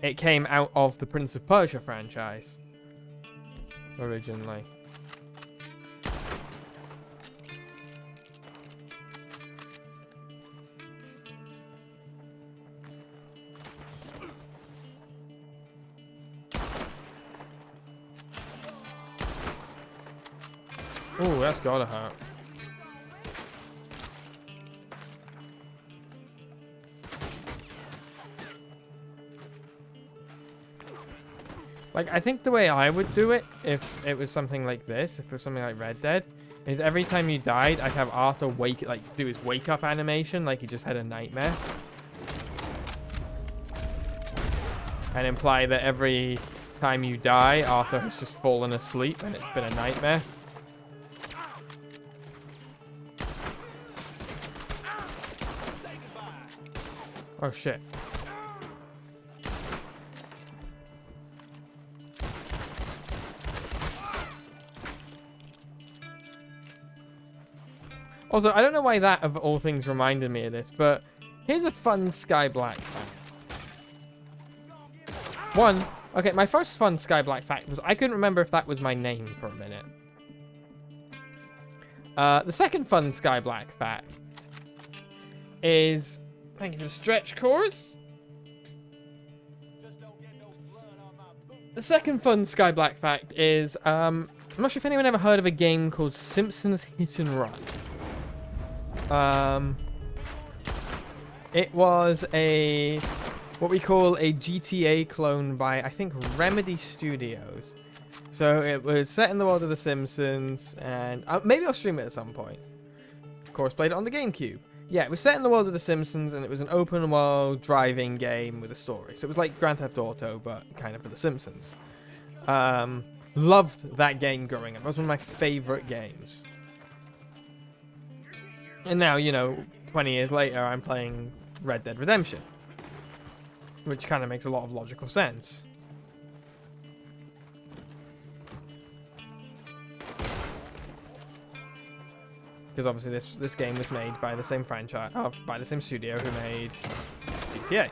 it came out of the Prince of Persia franchise originally. Ooh, that's gotta hurt. Like, I think the way I would do it, if it was something like this, if it was something like Red Dead, is every time you died, I'd have Arthur do his wake-up animation, like he just had a nightmare. And imply that every time you die, Arthur has just fallen asleep and it's been a nightmare. Oh shit. Also, I don't know why that, of all things, reminded me of this, but here's a fun Skye Blacke fact. Okay, my first fun Skye Blacke fact was I couldn't remember if that was my name for a minute. The second fun Skye Blacke fact is... Thank you for the stretch course. The second fun Skye Blacke fact is, I'm not sure if anyone ever heard of a game called Simpsons Hit and Run. It was what we call a GTA clone by, I think, Remedy Studios. So it was set in the world of The Simpsons, and maybe I'll stream it at some point. Of course, played it on the GameCube. Yeah, it was set in the world of The Simpsons, and it was an open world driving game with a story. So it was like Grand Theft Auto, but kind of for The Simpsons. Loved that game growing up. It was one of my favorite games. And now, you know, 20 years later, I'm playing Red Dead Redemption. Which kind of makes a lot of logical sense. Because obviously this game was made by the same franchise, by the same studio who made GTA.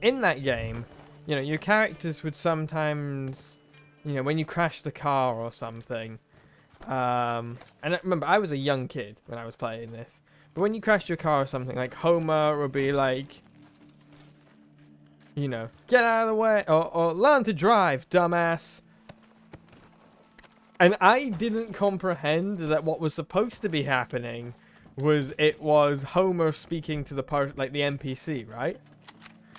In that game, you know, your characters would sometimes, you know, when you crash the car or something, and I remember I was a young kid when I was playing this, but when you crashed your car or something, like Homer would be like, you know, get out of the way, or learn to drive, dumbass. And I didn't comprehend that what was supposed to be happening was Homer speaking to the NPC, right?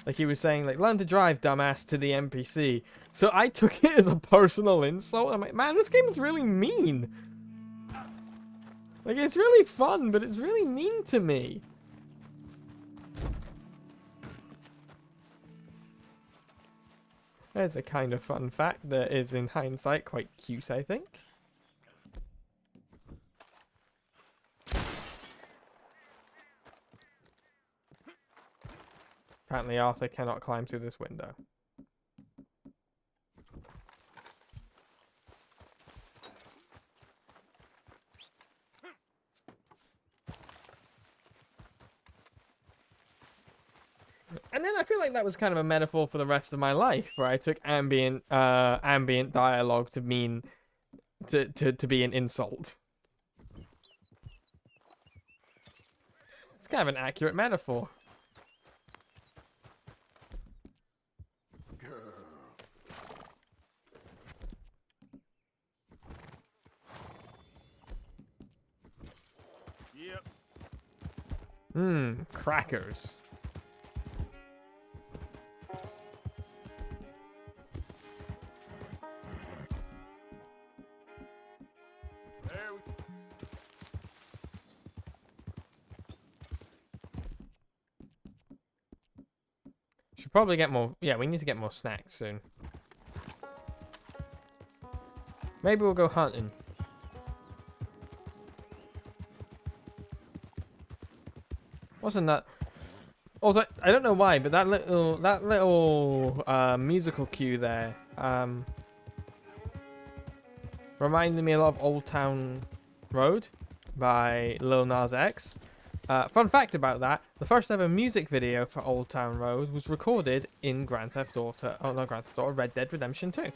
Like he was saying, like, learn to drive, dumbass, to the NPC. So I took it as a personal insult. I'm like, man, this game is really mean. Like, it's really fun, but it's really mean to me. There's a kind of fun fact that is, in hindsight, quite cute, I think. Apparently Arthur cannot climb through this window. And then I feel like that was kind of a metaphor for the rest of my life, where I took ambient dialogue to mean to be an insult. It's kind of an accurate metaphor. Yep. Crackers. Should probably get more. Yeah, we need to get more snacks soon. Maybe we'll go hunting. Wasn't that? Also, I don't know why, but that little musical cue there reminded me a lot of Old Town Road by Lil Nas X. Fun fact about that, the first ever music video for Old Town Road was recorded in Grand Theft Auto, not Grand Theft Auto, Red Dead Redemption 2.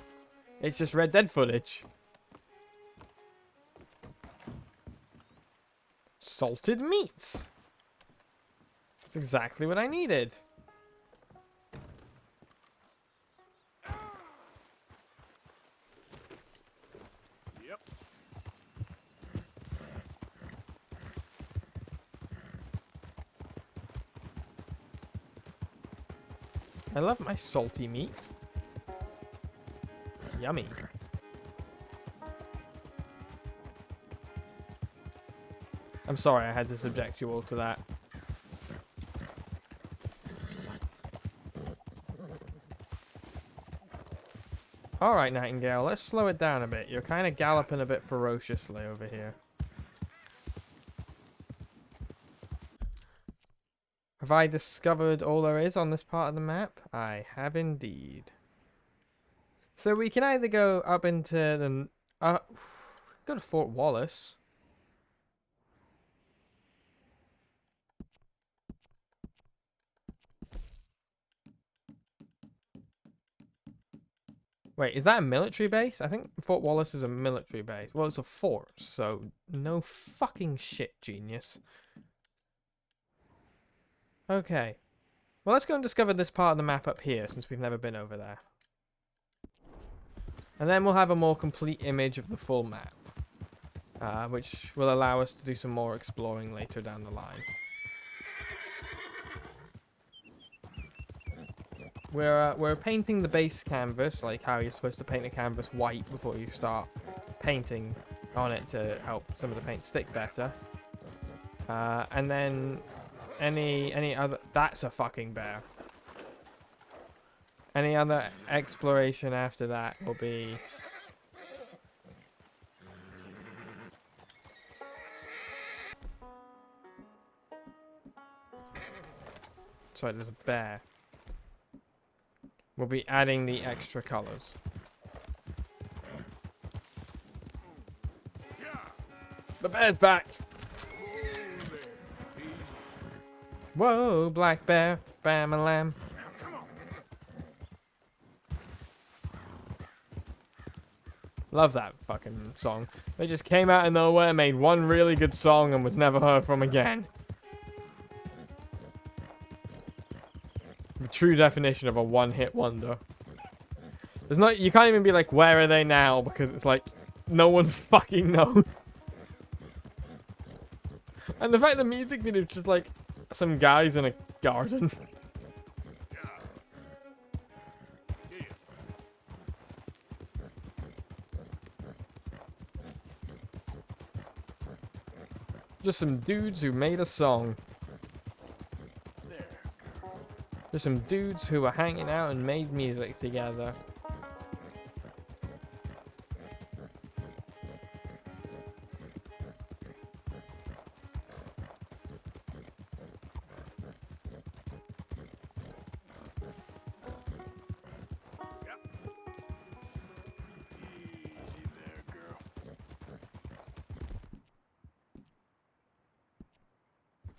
It's just Red Dead footage. Salted meats. That's exactly what I needed. Yep. I love my salty meat. Yummy. I'm sorry I had to subject you all to that. Alright, Nightingale, let's slow it down a bit. You're kind of galloping a bit ferociously over here. Have I discovered all there is on this part of the map? I have indeed. So we can either go up into the... go to Fort Wallace. Wait, is that a military base? I think Fort Wallace is a military base. Well, it's a fort, so no fucking shit, genius. Okay. Well, let's go and discover this part of the map up here, since we've never been over there. And then we'll have a more complete image of the full map, which will allow us to do some more exploring later down the line. We're painting the base canvas, like how you're supposed to paint a canvas white before you start painting on it to help some of the paint stick better. And then any other... That's a fucking bear. Any other exploration after that will be... Sorry, there's a bear. We'll be adding the extra colors. The bear's back! Whoa, black bear, bam a lamb. Love that fucking song. They just came out of nowhere, made one really good song, and was never heard from again. The true definition of a one-hit wonder. There's not, you can't even be like, where are they now? Because it's like, no one fucking knows. And the fact the music video is just like some guys in a garden. Just some dudes who made a song. Just some dudes who were hanging out and made music together.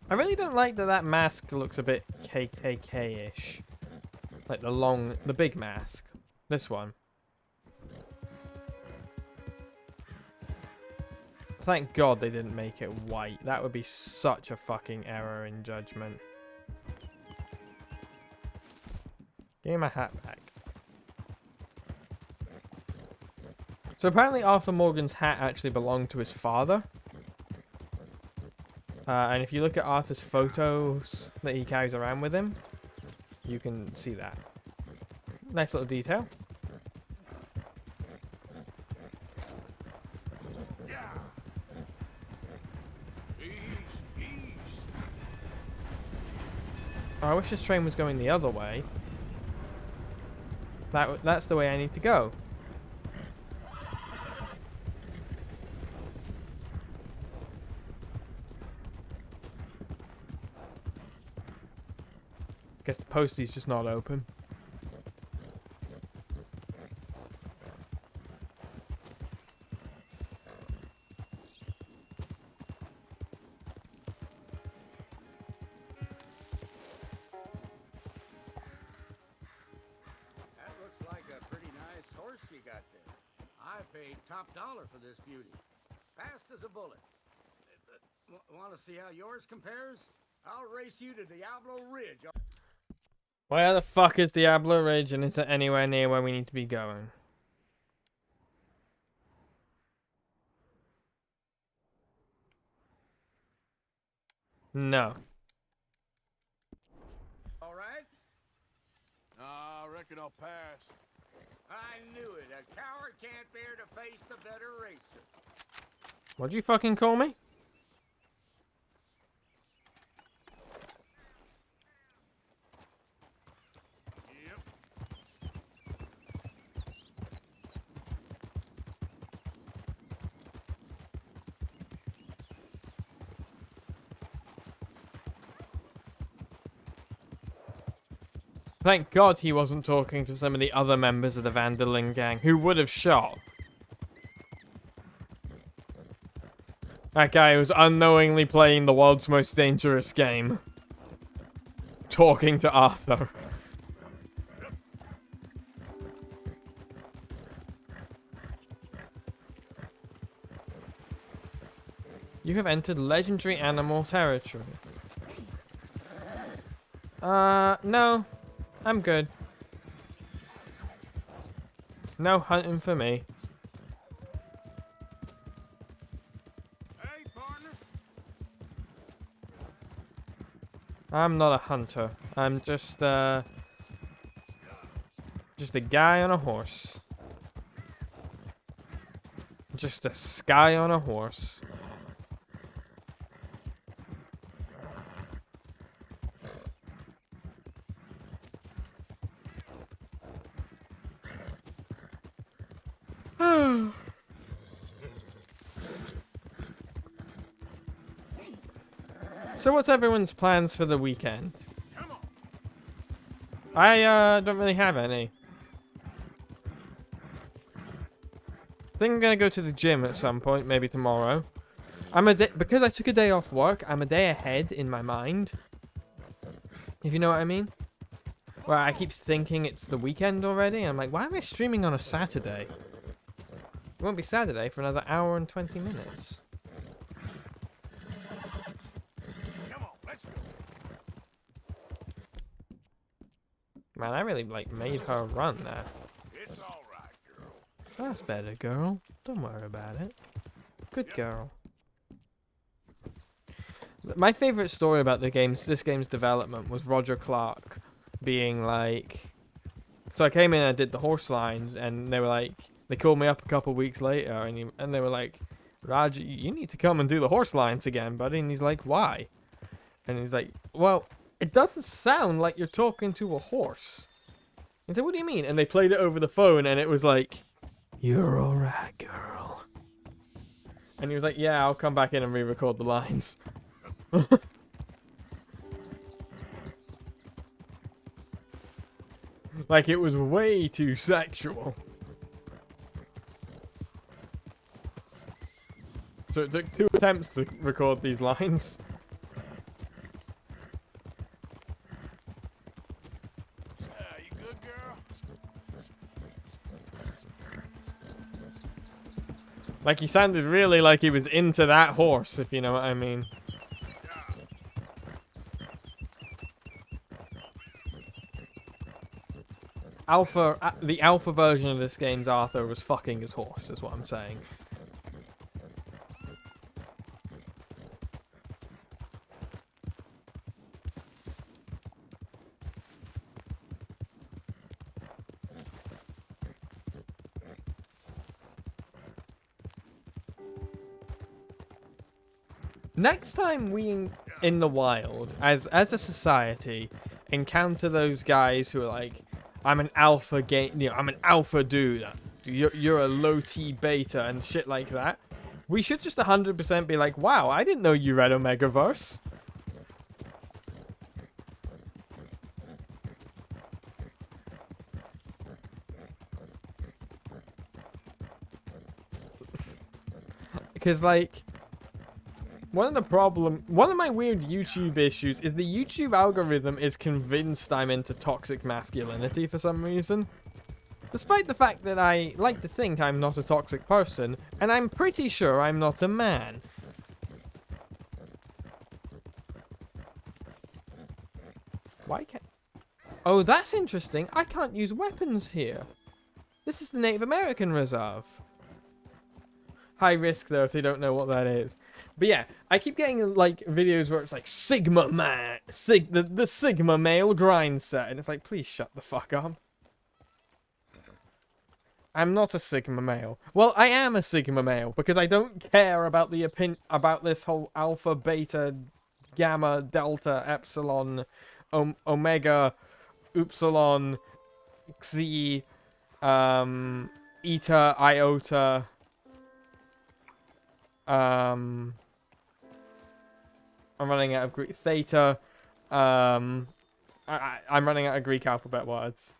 I really don't like that that mask looks a bit KKK-ish. Like the big mask. This one. Thank God they didn't make it white. That would be such a fucking error in judgment. Give me my hat back. So apparently Arthur Morgan's hat actually belonged to his father. And if you look at Arthur's photos that he carries around with him, you can see that. Nice little detail. Oh, I wish this train was going the other way. That's the way I need to go. Guess the postie's just not open. That looks like a pretty nice horse you got there. I paid top dollar for this beauty. Fast as a bullet. Want to see how yours compares? I'll race you to Diablo Ridge. Where the fuck is Diablo Ridge, and is it anywhere near where we need to be going? No. All right? reckon I'll pass. I knew it. A coward can't bear to face the better racer. What'd you fucking call me? Yep. Thank God he wasn't talking to some of the other members of the Vanderlyn gang who would have shot. That guy was unknowingly playing the world's most dangerous game. Talking to Arthur. You have entered legendary animal territory. No. I'm good. No hunting for me. Hey, partner. I'm not a hunter. I'm just a guy on a horse. Just a Skye on a horse. So what's everyone's plans for the weekend? Come on. I don't really have any. I think I'm gonna go to the gym at some point, maybe tomorrow. Because I took a day off work, I'm a day ahead in my mind. If you know what I mean. Well, I keep thinking it's the weekend already. I'm like, why am I streaming on a Saturday? It won't be Saturday for another hour and 20 minutes. Come on, let's go. Man, I really, made her run there. It's all right, girl. That's better, girl. Don't worry about it. Good girl. My favorite story about this game's development was Roger Clark being like... So I came in and I did the horse lines, and they were like... They called me up a couple weeks later, and they were like, Raj, you need to come and do the horse lines again, buddy. And he's like, why? And he's like, well, it doesn't sound like you're talking to a horse. He said, what do you mean? And they played it over the phone, and it was like, you're alright, girl. And he was like, yeah, I'll come back in and re-record the lines. Like, it was way too sexual. So it took 2 attempts to record these lines. You good, girl? Like, he sounded really like he was into that horse, if you know what I mean. The alpha version of this game's Arthur was fucking his horse, is what I'm saying. Next time we in the wild, as a society, encounter those guys who are like, I'm an alpha I'm an alpha dude. You're a low T beta and shit like that. We should just 100% be like, wow, I didn't know you read Omegaverse. Because like, one of my weird YouTube issues is the YouTube algorithm is convinced I'm into toxic masculinity for some reason. Despite the fact that I like to think I'm not a toxic person, and I'm pretty sure I'm not a man. Why can't... Oh, that's interesting. I can't use weapons here. This is the Native American Reserve. High risk, though, if they don't know what that is. But yeah, I keep getting, like, videos where it's like, Sigma man, the Sigma male grind set. And it's like, please shut the fuck up. I'm not a Sigma male. Well, I am a Sigma male because I don't care about the about this whole alpha, beta, gamma, delta, epsilon, omega, upsilon, xi, eta, iota, I'm running out of Greek theta, I'm running out of Greek alphabet words.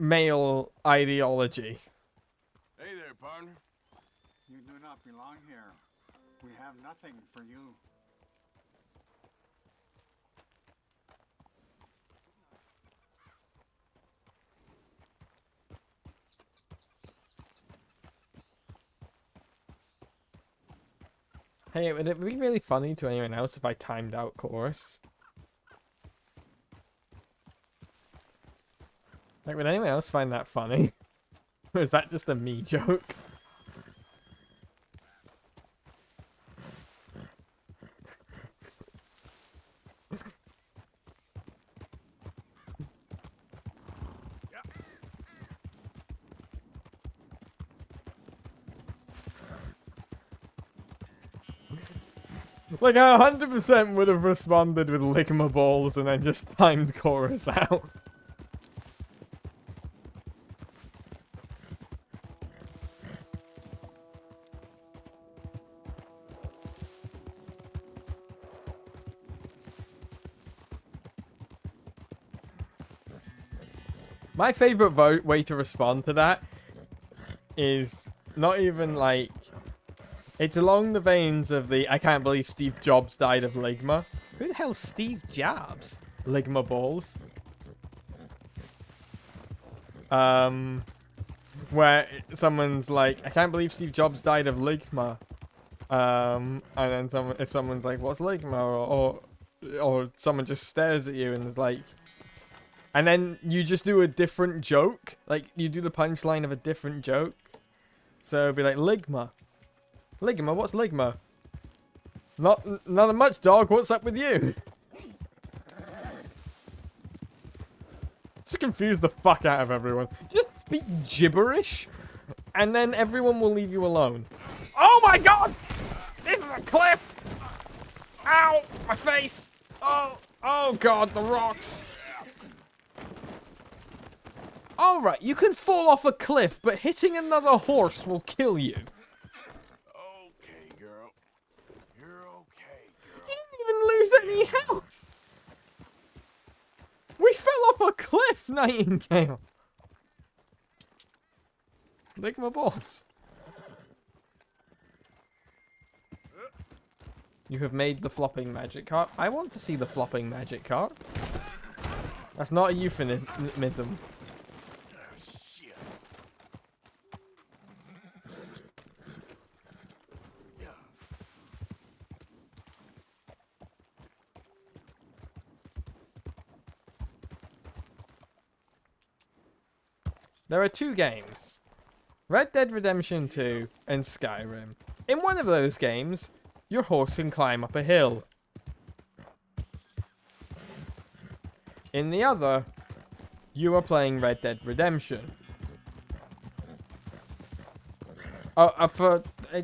Male ideology. Hey there, partner. You do not belong here. We have nothing for you. Hey, would it be really funny to anyone else if I timed out chorus? Like, would anyone else find that funny? Or is that just a me joke? Like, I 100% would have responded with Ligma balls and then just timed chorus out. My favorite way to respond to that is not even like... It's along the veins of the I can't believe Steve Jobs died of Ligma. Who the hell's Steve Jobs? Ligma balls. Where someone's like, I can't believe Steve Jobs died of Ligma. And then if someone's like, what's Ligma? Or someone just stares at you and is like... And then you just do a different joke. Like, you do the punchline of a different joke. So it'd be like, Ligma. Ligma, what's Ligma? Not much, dog. What's up with you? Just confuse the fuck out of everyone. Just speak gibberish, and then everyone will leave you alone. Oh my god! This is a cliff! Ow! My face! Oh god, the rocks! Alright, you can fall off a cliff, but hitting another horse will kill you. Even lose any health. We fell off a cliff, Nightingale. Lick my balls. You have made the flopping magic cart. I want to see the flopping magic cart. That's not a euphemism. There are two games, Red Dead Redemption 2 and Skyrim. In one of those games, your horse can climb up a hill. In the other, you are playing Red Dead Redemption.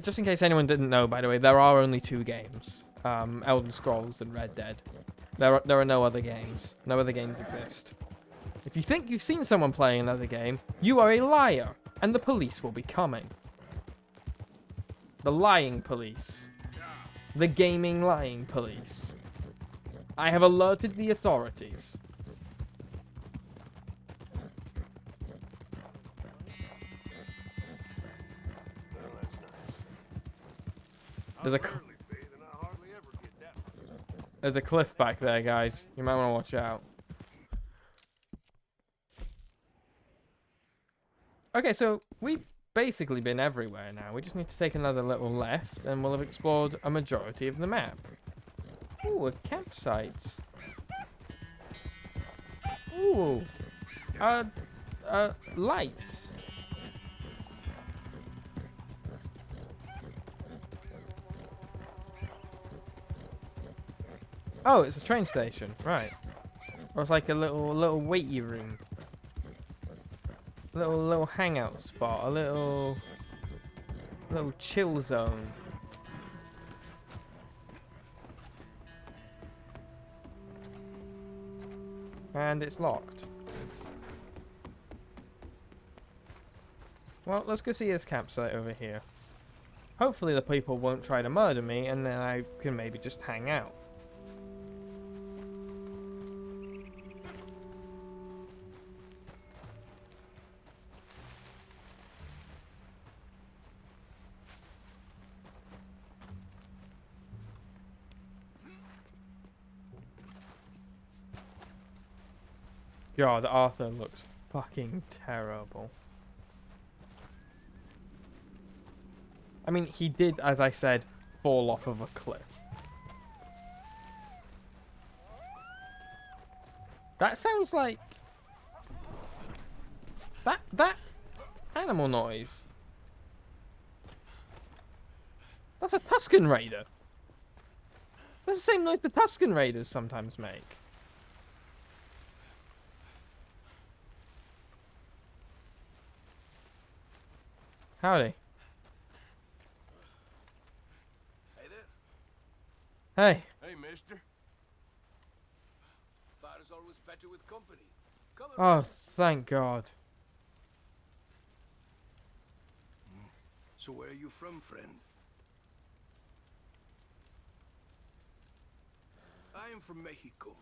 Just in case anyone didn't know, by the way, there are only two games. Elder Scrolls and Red Dead. There are no other games. No other games exist. If you think you've seen someone playing another game, you are a liar, and the police will be coming. The lying police. The gaming lying police. I have alerted the authorities. There's a cliff back there, guys. You might want to watch out. Okay, so we've basically been everywhere now. We just need to take another little left, and we'll have explored a majority of the map. Ooh, a campsite. Ooh, lights. Oh, it's a train station, right? Or it's like a little waiting room. little hangout spot, a little chill zone. And it's locked. Well, let's go see his campsite over here. Hopefully the people won't try to murder me, and then I can maybe just hang out. God, Arthur looks fucking terrible. I mean, he did, as I said, fall off of a cliff. That sounds like... That animal noise. That's a Tusken Raider. That's the same noise the Tusken Raiders sometimes make. Howdy. Hey there. Hey. Hey, mister. Fire's always better with company. Come Oh, thank God. So where are you from, friend? I am from Mexico.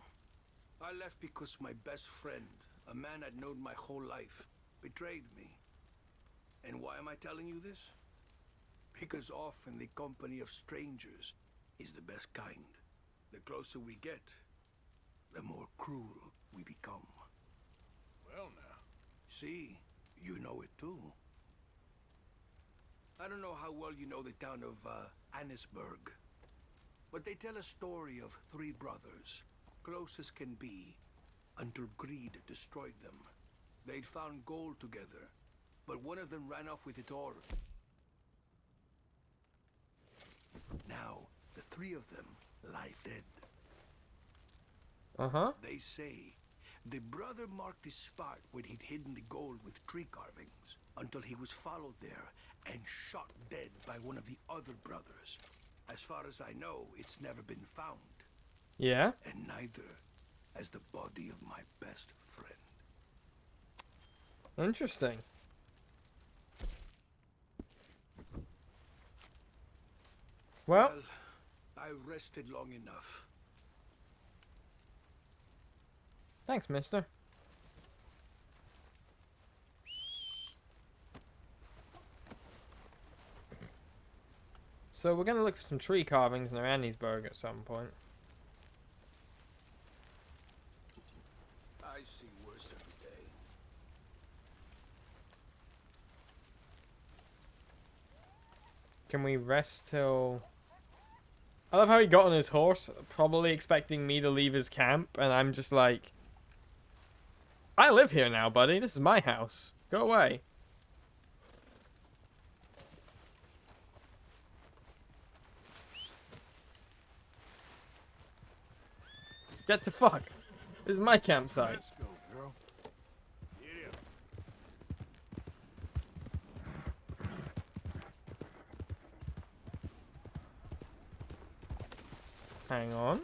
I left because my best friend, a man I'd known my whole life, betrayed me. And why am I telling you this? Because often the company of strangers is the best kind. The closer we get, the more cruel we become. Well now. See, you know it too. I don't know how well you know the town of Annisburg, but they tell a story of three brothers, close as can be, until greed destroyed them. They'd found gold together, but one of them ran off with it all. Now, the three of them lie dead. Uh-huh. They say the brother marked the spot where he'd hidden the gold with tree carvings until he was followed there and shot dead by one of the other brothers. As far as I know, it's never been found. Yeah? And neither has the body of my best friend. Interesting. Well, I rested long enough. thanks, mister. So we're going to look for some tree carvings near Annisburg at some point. I see worse every day. Can we rest till... I love how he got on his horse, probably expecting me to leave his camp, and I'm just like... I live here now, buddy. This is my house. Go away. Get to fuck. This is my campsite. Let's go, girl. Get up. Hang on.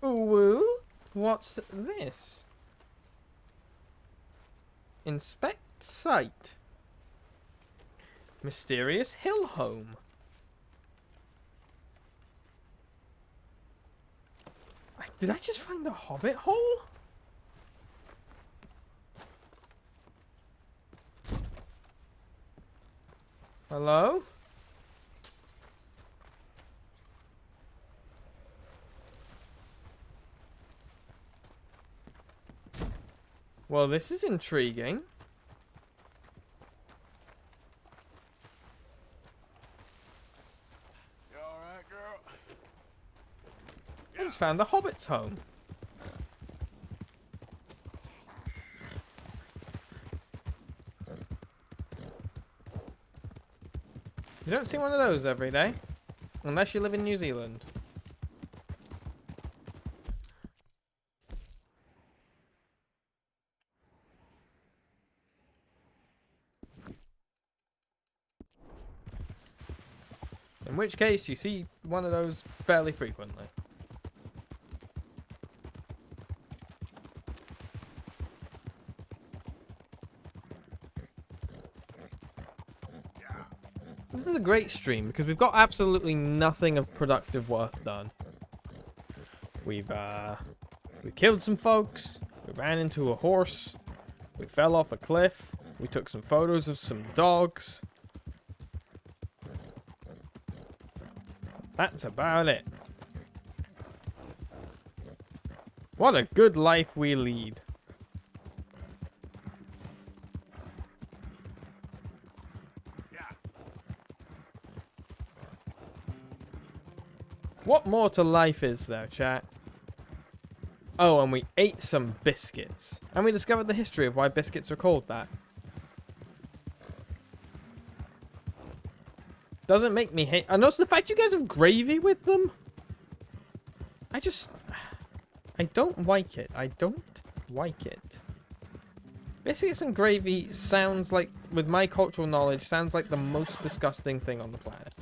Ooh, what's this? Inspect site. Mysterious hill home. Did I just find the hobbit hole? Hello? Well, this is intriguing. You alright, girl? I just found the hobbit's home. You don't see one of those every day. Unless you live in New Zealand. which case you see one of those fairly frequently. This is a great stream because we've got absolutely nothing of productive work done. We killed some folks, we ran into a horse, we fell off a cliff, we took some photos of some dogs. That's about it. What a good life we lead. What more to life is there, chat? Oh, and we ate some biscuits. And we discovered the history of why biscuits are called that. Doesn't make me hate... And also the fact you guys have gravy with them. I don't like it. I don't like it. Biscuits and gravy sounds like, with my cultural knowledge, sounds like the most disgusting thing on the planet.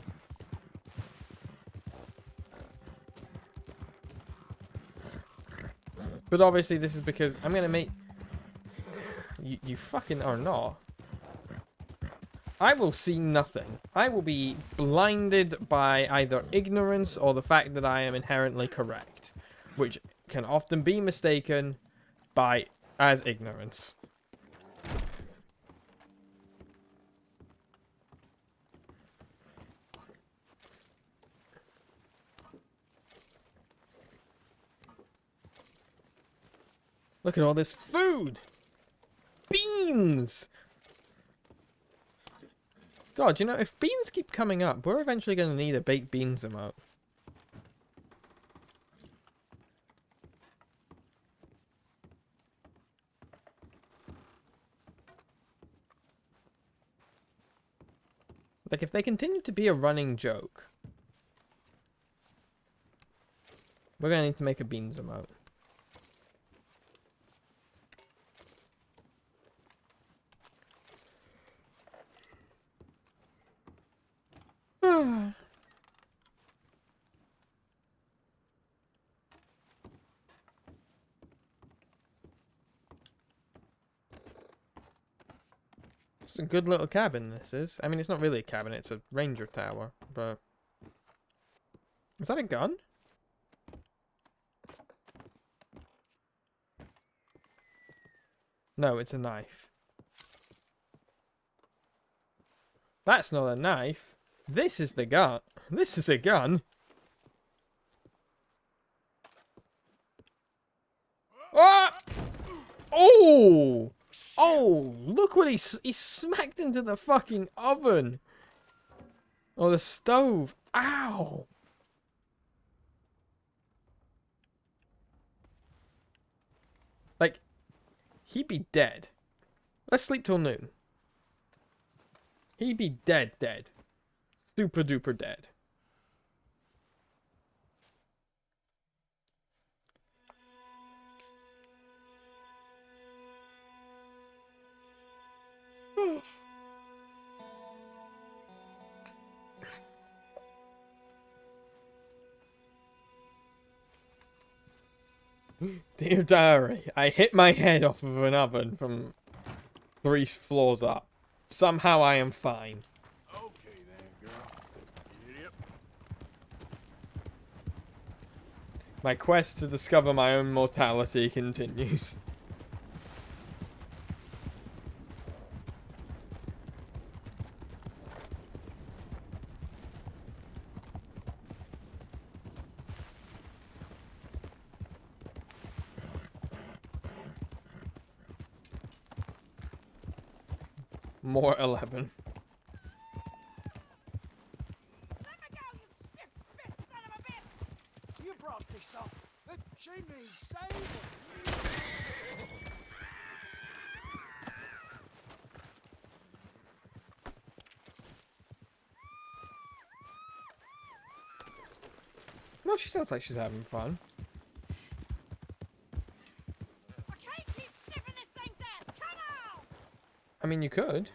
But obviously this is because I'm going to make... You fucking are not. I will see nothing. I will be blinded by either ignorance or the fact that I am inherently correct. Which can often be mistaken as ignorance. Look at all this food! Beans! God, you know, if beans keep coming up, we're eventually going to need a baked beans emote. Like, if they continue to be a running joke, we're going to need to make a beans emote. It's a good little cabin, this is. I mean, it's not really a cabin, it's a ranger tower, but... Is that a gun? No, it's a knife. That's not a knife. This is the gun. This is a gun. Ah! Oh! Oh! Look what he smacked into the fucking oven. Or the stove. Ow! Like, he'd be dead. Let's sleep till noon. He'd be dead. Super duper dead. Dear diary, I hit my head off of an oven from 3 floors up. Somehow I am fine. Okay then, girl. Idiot. My quest to discover my own mortality continues. More 11. You brought this up. She needs saving. No, she sounds like she's having fun. I can't keep sniffing this thing's ass. Come on! I mean, you could.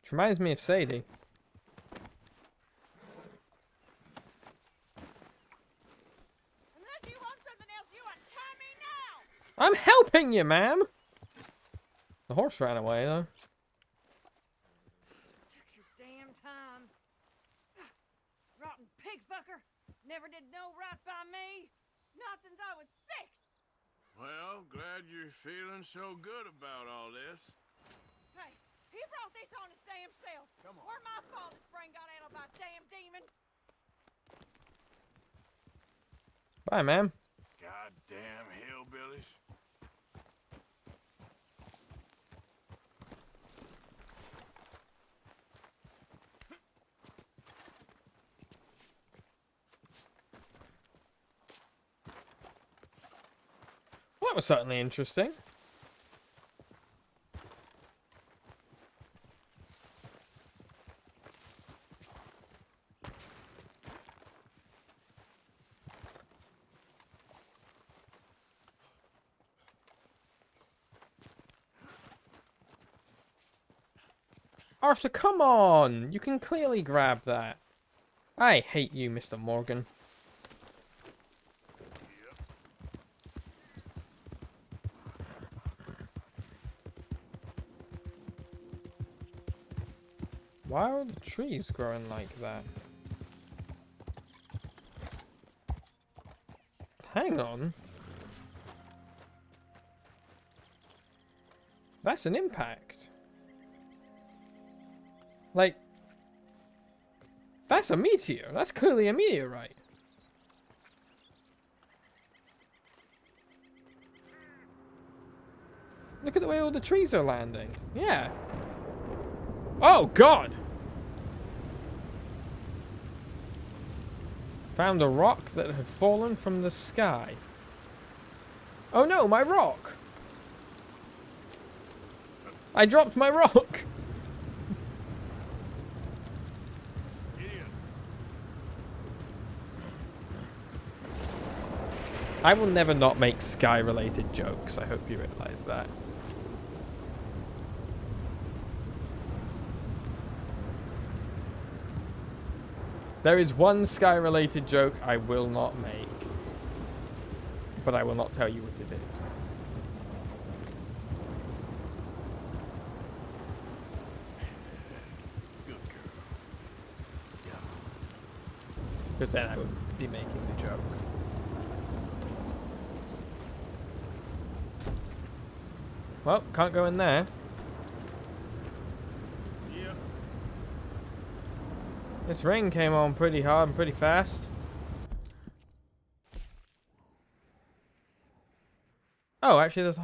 Which reminds me of Sadie. Unless you want something else, you untie me now! I'm helping you, ma'am! The horse ran away, though. Took your damn time. Rotten pig fucker. Never did no right by me. Not since I was 6. Well, glad you're feeling so good about all this. Hey, he brought this on his damn self. Come on. Where my fault his brain got out by damn demons. Bye, ma'am. Goddamn hillbillies. Well, that was certainly interesting. Arthur, come on! You can clearly grab that. I hate you, Mr. Morgan. Why are the trees growing like that? Hang on. That's an impact. Like, that's a meteor. That's clearly a meteorite. Look at the way all the trees are landing. Yeah. Oh, God! Found a rock that had fallen from the sky. Oh no, my rock! I dropped my rock! I will never not make Skye-related jokes. I hope you realize that. There is one Skye-related joke I will not make. But I will not tell you what it is. Good girl. Yeah. Because then I would be making the joke. Well, can't go in there. Yep. This ring came on pretty hard and pretty fast. Oh, actually, there's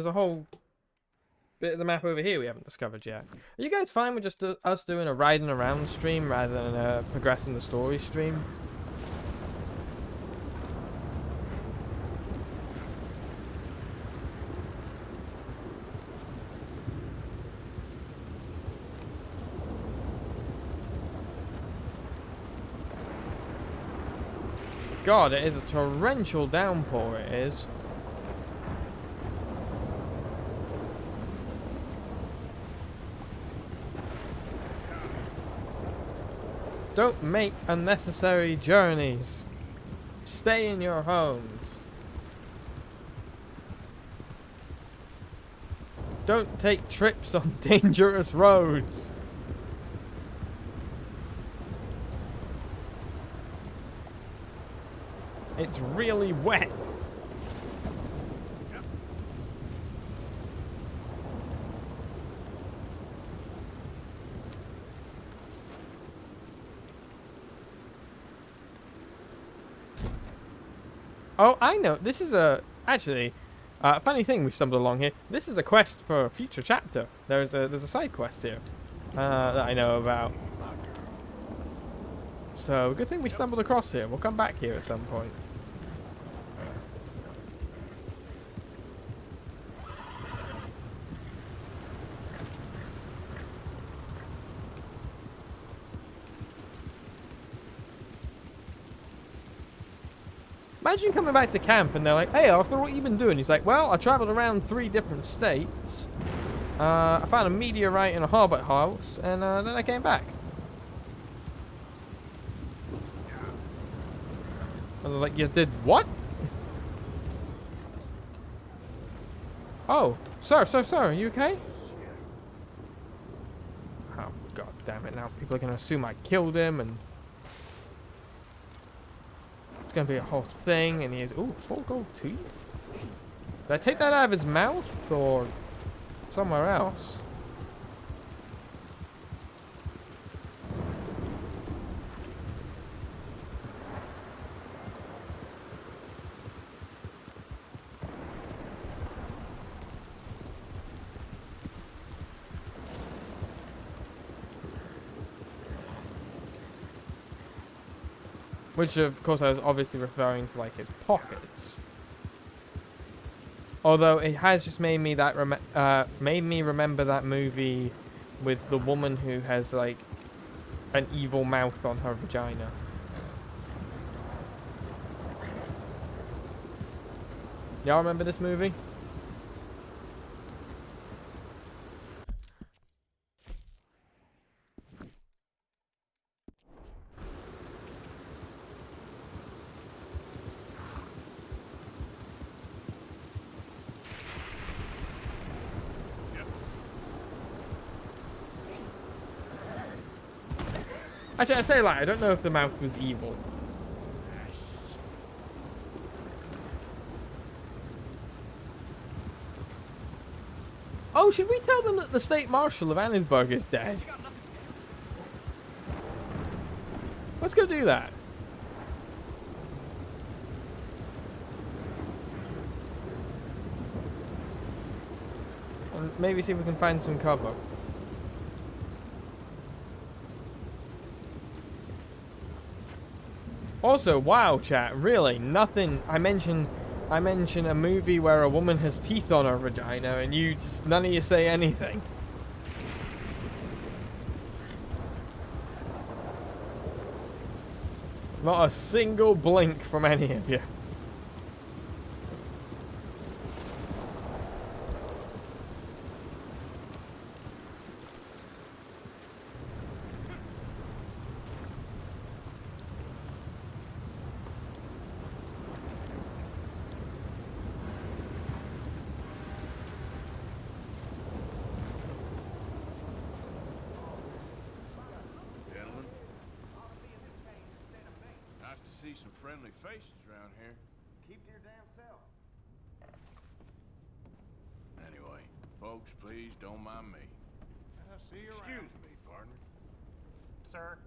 a whole bit of the map over here we haven't discovered yet. Are you guys fine with just us doing a riding around stream rather than a progressing the story stream? God, it is a torrential downpour, it is. Don't make unnecessary journeys. Stay in your homes. Don't take trips on dangerous roads. It's really wet. Oh, I know. This is actually funny thing we've stumbled along here. This is a quest for a future chapter. There's a side quest here that I know about. So good thing we stumbled across here. We'll come back here at some point. Imagine coming back to camp and they're like, "Hey Arthur, what you been doing?" He's like, "Well, I traveled around 3 different states. I found a meteorite in a hobbit house, and then I came back. And they're like, you did what? Oh, sir, are you okay? Oh, god damn it, now people are gonna assume I killed him, and it's gonna be a whole thing, and he has, ooh, 4 gold teeth? Did I take that out of his mouth, or somewhere else? Which, of course, I was obviously referring to, like, his pockets. Although it has just made me remember that movie with the woman who has, like, an evil mouth on her vagina. Y'all remember this movie? Actually, I say like, I don't know if the mouth was evil. Oh, should we tell them that the state marshal of Annisburg is dead? Let's go do that. And maybe see if we can find some cover. Also, wow, chat, really, nothing. I mention a movie where a woman has teeth on her vagina, and none of you say anything. Not a single blink from any of you. See some friendly faces around here. Keep to your damn self. Anyway, folks, please don't mind me. I'll see you Excuse around. me, partner. Sir.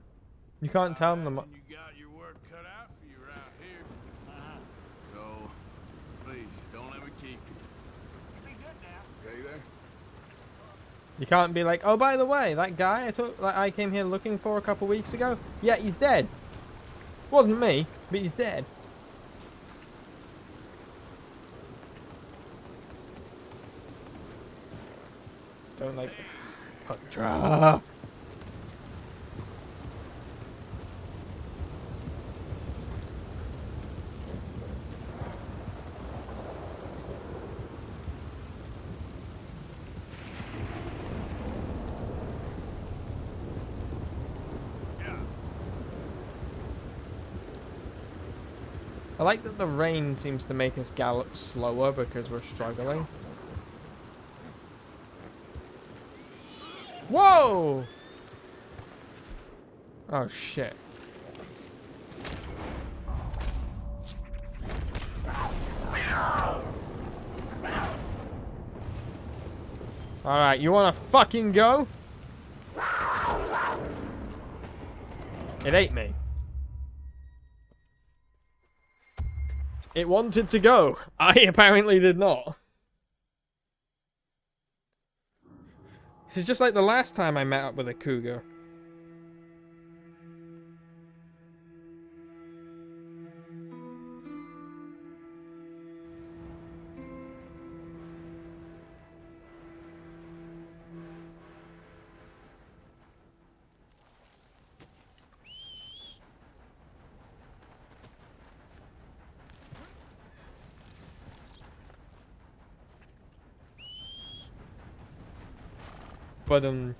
You can't tell them. You got your work cut out for you around here. So, please don't let me keep you. You be good now. Okay there? You can't be like, oh, by the way, that guy I came here looking for a couple weeks ago. Yeah, he's dead. Wasn't me, but he's dead. Don't like Patra. I like that the rain seems to make us gallop slower because we're struggling. Whoa! Oh shit. Alright, you wanna fucking go? It ate me. It wanted to go. I apparently did not. This is just like the last time I met up with a cougar. Ba-dum.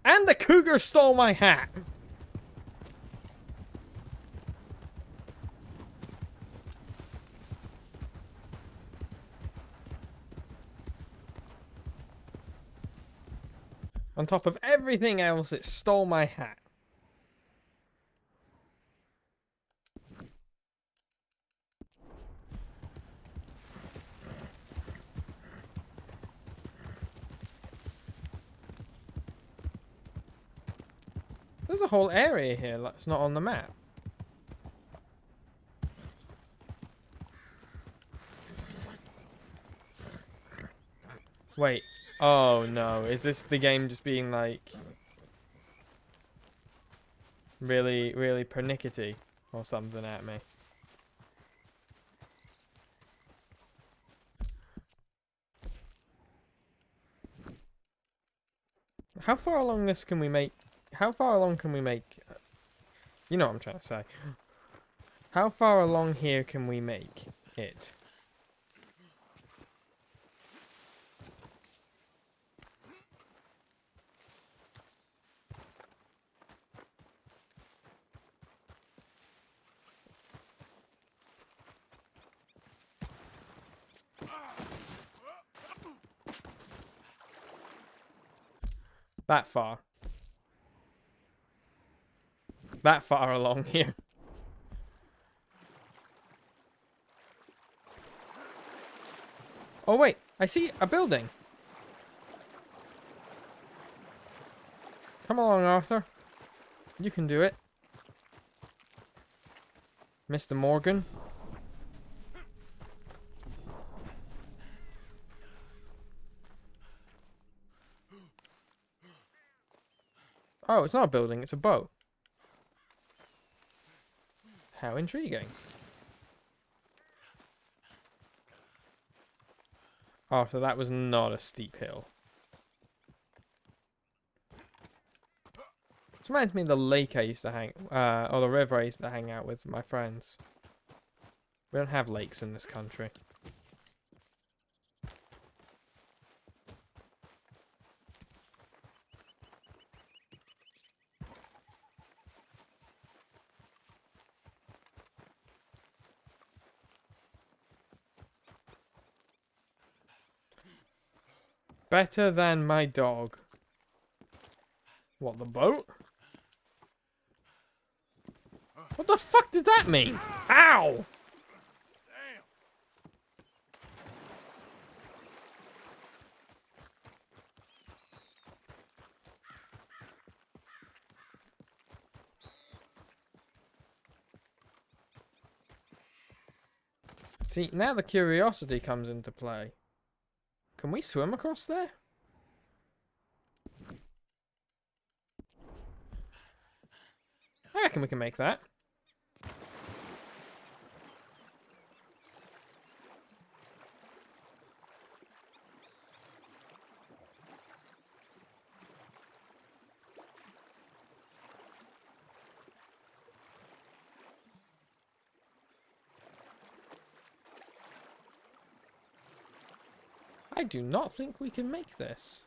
And the cougar stole my hat. On top of everything else, it stole my hat. There's a whole area here that's not on the map. Wait. Oh no, is this the game just being like really, really pernickety or something at me? How far along this can we make? How far along can we make? You know what I'm trying to say. How far along here can we make it? That far. That far along here. Oh wait, I see a building. Come along, Arthur. You can do it. Mr. Morgan. Oh, it's not a building, it's a boat. How intriguing. Oh, so that was not a steep hill. This reminds me of the lake I used to or the river I used to hang out with my friends. We don't have lakes in this country. Better than my dog. What, the boat? What the fuck does that mean? Ow! See, now the curiosity comes into play. Can we swim across there? I reckon we can make that. I do not think we can make this.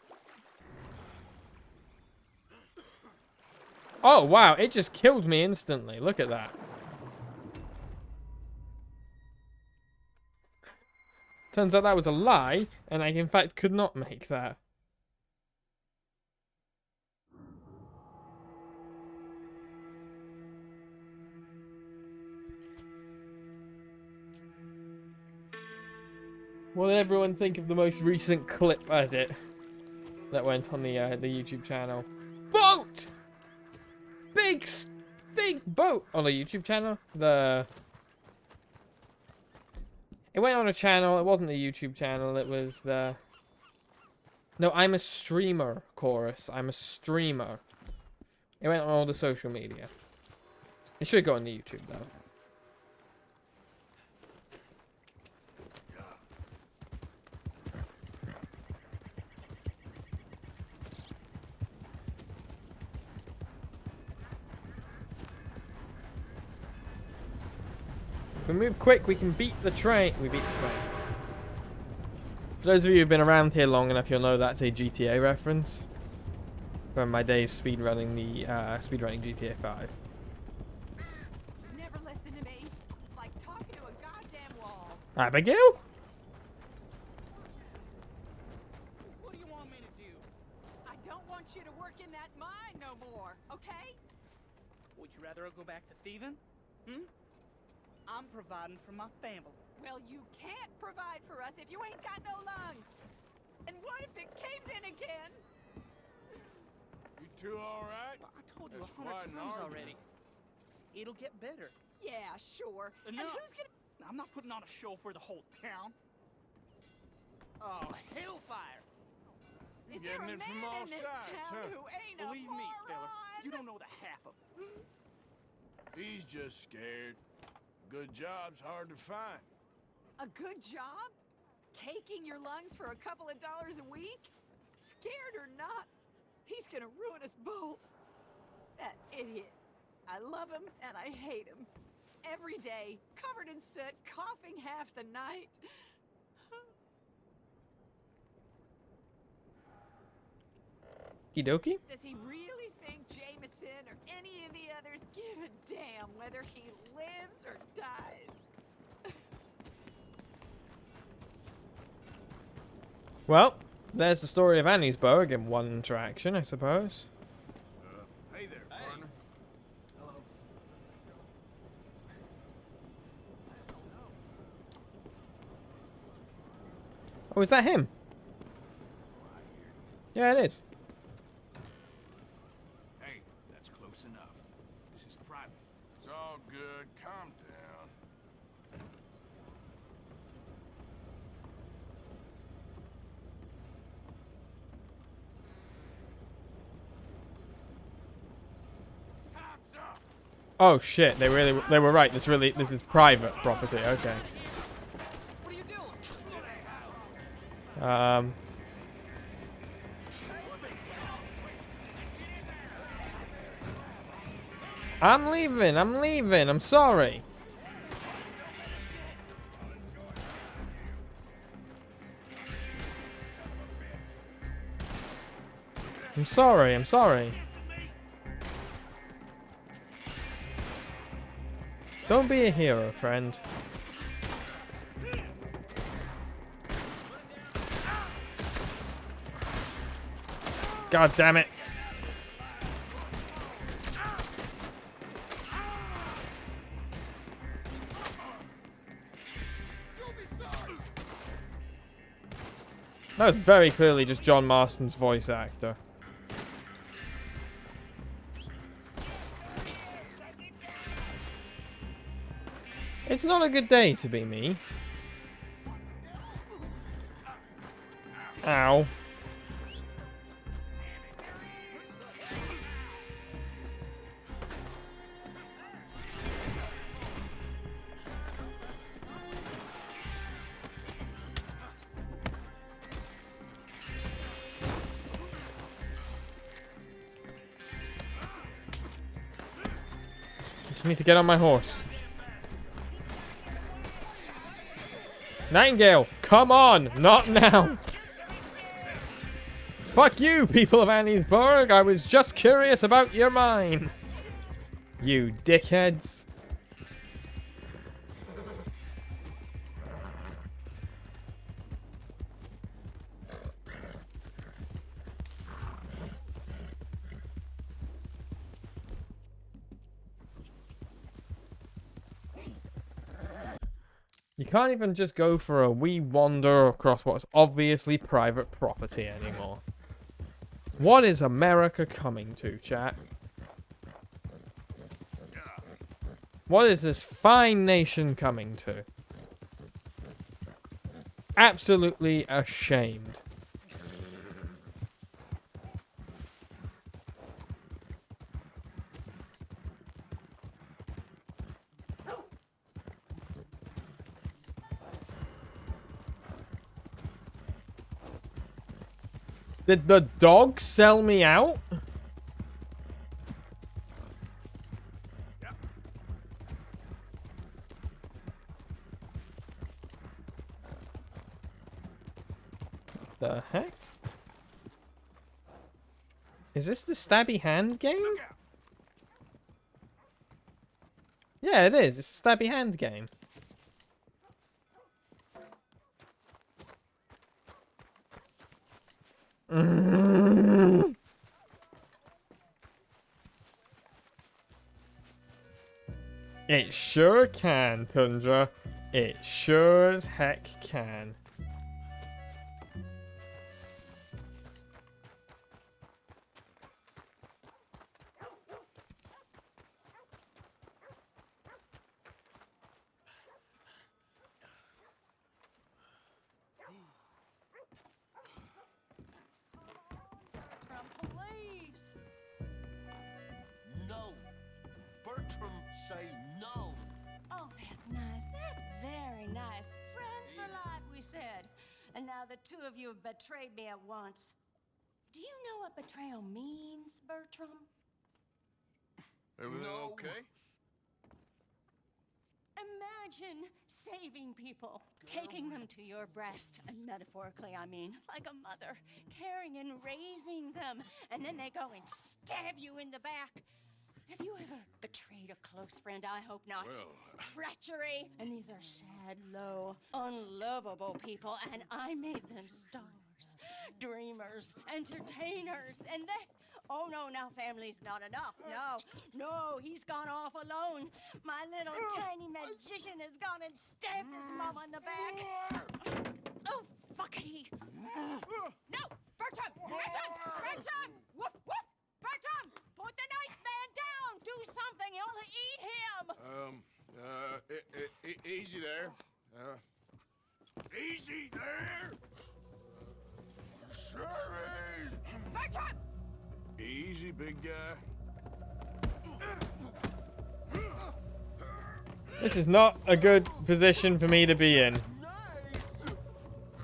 Oh, wow. It just killed me instantly. Look at that. Turns out that was a lie, and I, in fact, could not make that. What did everyone think of the most recent clip edit that went on the YouTube channel? Boat! Big boat on the YouTube channel. It went on a channel. It wasn't the YouTube channel. It was the... No, I'm a streamer chorus. I'm a streamer. It went on all the social media. It should go on the YouTube, though. we move quick, we can beat the train. We beat the train. For those of you who've been around here long enough, you'll know that's a GTA reference. From my days speedrunning GTA 5. Never listen to me. It's like talking to a goddamn wall. Abigail? What do you want me to do? I don't want you to work in that mine no more, okay? Would you rather I go back to thieving? I'm providing for my family. Well, you can't provide for us if you ain't got no lungs. And what if it caves in again? You two all right? Well, I told you That's 100 quite an times argument. already. It'll get better. Yeah, sure. And No. who's gonna... I'm not putting on a show for the whole town. Oh, hellfire! Is there a Getting it from man all in this sides, town huh? who ain't a Believe me, fella, moron? you don't know the half of it. He's just scared. Good job's hard to find. A good job? Taking your lungs for a couple of dollars a week? Scared or not, he's gonna ruin us both. That idiot. I love him and I hate him. Every day, covered in soot, coughing half the night. Okie Does he really think Jameson or any of the others give a damn whether he lives or dies? Well, there's the story of Anniesburg in one interaction, I suppose. Hey there, partner. Hello. Oh, is that him? Yeah, it is. Hey, that's close enough. This is private. It's all good. Calm down. Time's up. Oh shit, they were right. This is private property. Okay. What are you doing? I'm leaving. I'm sorry. I'm sorry. Don't be a hero, friend. God damn it. That was very clearly just John Marston's voice actor. It's not a good day to be me. Ow. Just need to get on my horse. Nightingale, come on, not now. Fuck you, people of Anniesburg. I was just curious about your mine. You dickheads. You can't even just go for a wee wander across what's obviously private property anymore. What is America coming to, chat? What is this fine nation coming to? Absolutely ashamed. Did the dog sell me out? the heck? Is this the stabby hand game? Yeah, it is. It's a stabby hand game. It sure can, Tundra. It sure as heck can. From police. No. Bertram, say no. Oh, that's nice. That's very nice. Friends for life, we said. And now the two of you have betrayed me at once. Do you know what betrayal means, Bertram? Everything No. okay? Imagine saving people, taking them to your breast, and metaphorically, I mean, like a mother, caring and raising them, and then they go and stab you in the back. Have you ever betrayed a close friend? I hope not. Well, Treachery. And these are sad, low, unlovable people, and I made them stars, dreamers, entertainers, and they... Oh, no, now family's not enough. No, he's gone off alone. My little tiny magician has gone and stabbed his mama in the back. Oh, fuckity. No, Bertram! Woof, woof! Bertram, put the nice man down. Do something, you'll eat him. Easy there. Easy there! Sorry! Bertram! Easy, big guy. This is not a good position for me to be in.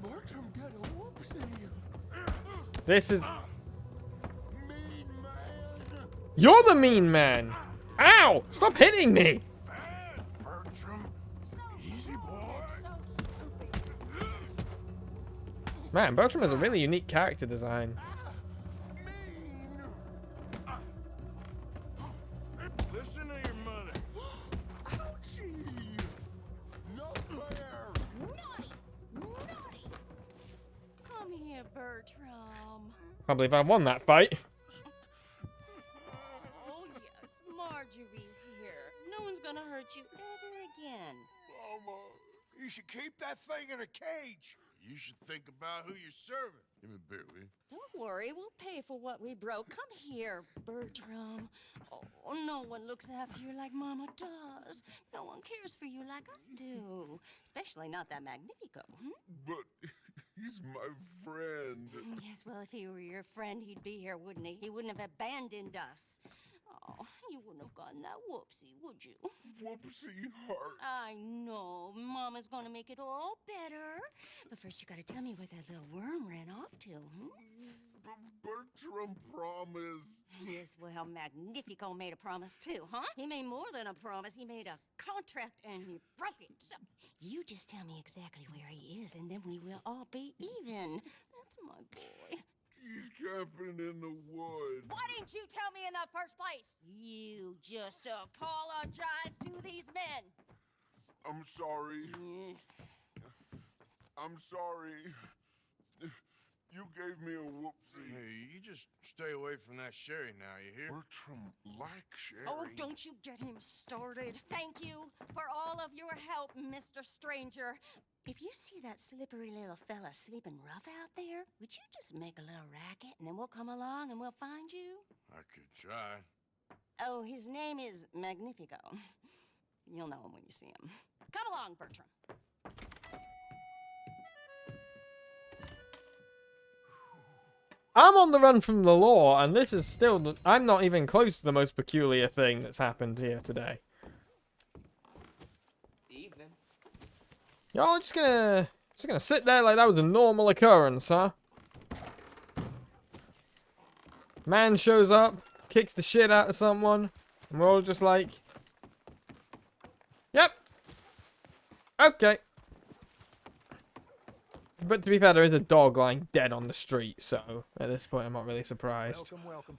Bertram, get a whoopsie. This is... Mean man. You're the mean man! Ow! Stop hitting me! Bertram, easy boy. Man, Bertram has a really unique character design. Listen to your mother. Ouchie. No fair. Naughty! Come here, Bertram. Can't believe I won that fight. Oh, yes, Marjorie's here. No one's gonna hurt you ever again. Mama, you should keep that thing in a cage. You should think about who you're serving. Give me a beer, will you? Don't worry, we'll pay for what we broke. Come here, Bertram. Oh, no one looks after you like Mama does. No one cares for you like I do. Especially not that Magnifico. But he's my friend. Yes, well, if he were your friend, he'd be here, wouldn't he? He wouldn't have abandoned us. Oh, you wouldn't have gotten that whoopsie, would you? Whoopsie heart. I know. Mama's gonna make it all better. But first, you gotta tell me where that little worm ran off to, Bertram promised. Yes, well, Magnifico made a promise too, huh? He made more than a promise. He made a contract and he broke it. So you just tell me exactly where he is and then we will all be even. That's my boy. He's camping in the woods. Why didn't you tell me in the first place? You just apologize to these men. I'm sorry. I'm sorry. You gave me a whoopsie. Hey, you just stay away from that sherry now, you hear? Bertram like sherry. Oh, don't you get him started. Thank you for all of your help, Mr. Stranger. If you see that slippery little fella sleeping rough out there, would you just make a little racket and then we'll come along and we'll find you? I could try. Oh, his name is Magnifico. You'll know him when you see him. Come along, Bertram. I'm on the run from the law, and this is still... I'm not even close to the most peculiar thing that's happened here today. Evening. Y'all just gonna sit there like that was a normal occurrence, huh? Man shows up, kicks the shit out of someone, and we're all just like... Yep. Okay. But to be fair, there is a dog lying dead on the street, so at this point I'm not really surprised. Welcome.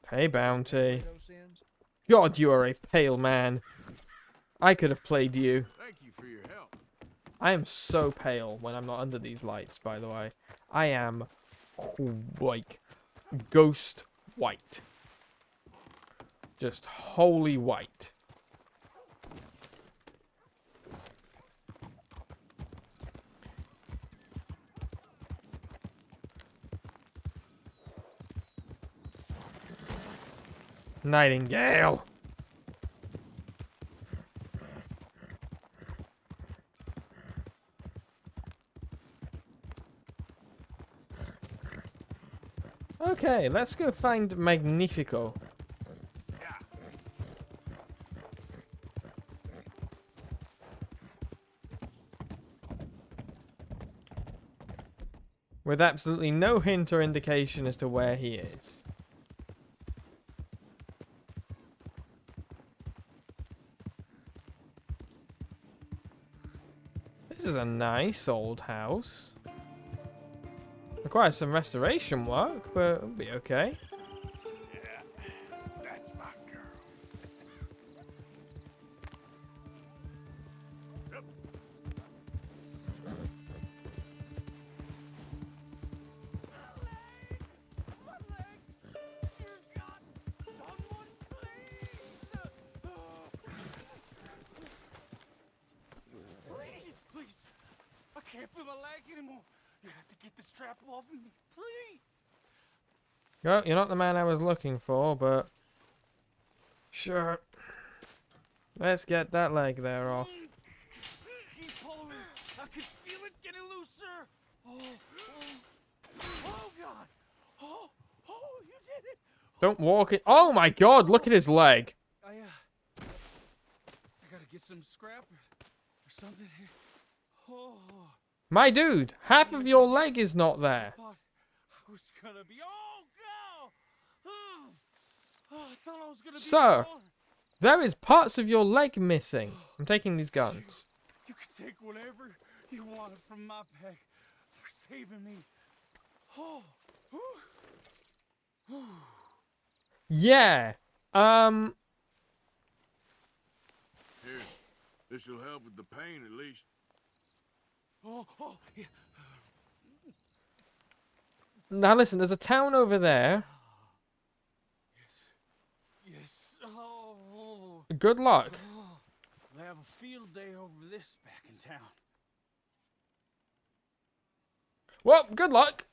Pay bounty. No sins? God, you are a pale man. I could have played you. Thank you for your help. I am so pale when I'm not under these lights, by the way. I am, like, ghost white. Just holy white. Nightingale. Okay, let's go find Magnifico. With absolutely no hint or indication as to where he is. This is a nice old house. Requires some restoration work, but it'll be okay. Yeah, that's my girl. Yep. Please, please. I can't feel my leg anymore. You have to get the strap off me, please. Well, you're not the man I was looking for, but sure. Let's get that leg there off. Keep pulling. I can feel it getting looser. Oh God. Oh, you did it. Don't walk it. Oh my God! Look at his leg. I gotta get some scrap or something here. Oh. My dude, half of your leg is not there. I thought I was gonna be. Oh God. I thought I was gonna be. Sir, there is parts of your leg missing. I'm taking these guns. You can take whatever you want from my bag for saving me. Oh. Yeah. Here, this will help with the pain at least. Oh, yeah. Now listen, there's a town over there. Yes. Oh. Good luck. We'll have a field day over this back in town. Well, good luck.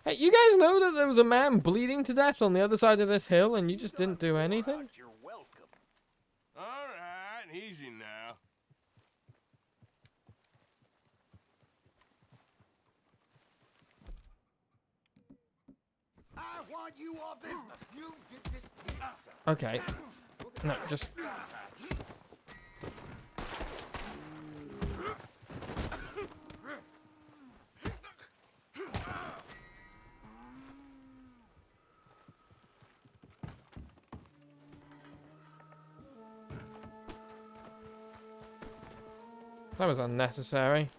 Hey, you guys know that there was a man bleeding to death on the other side of this hill and you just didn't do anything? You're welcome. All right, easy now. I want you off this. You did this to yourself. Okay. No, just... That was unnecessary.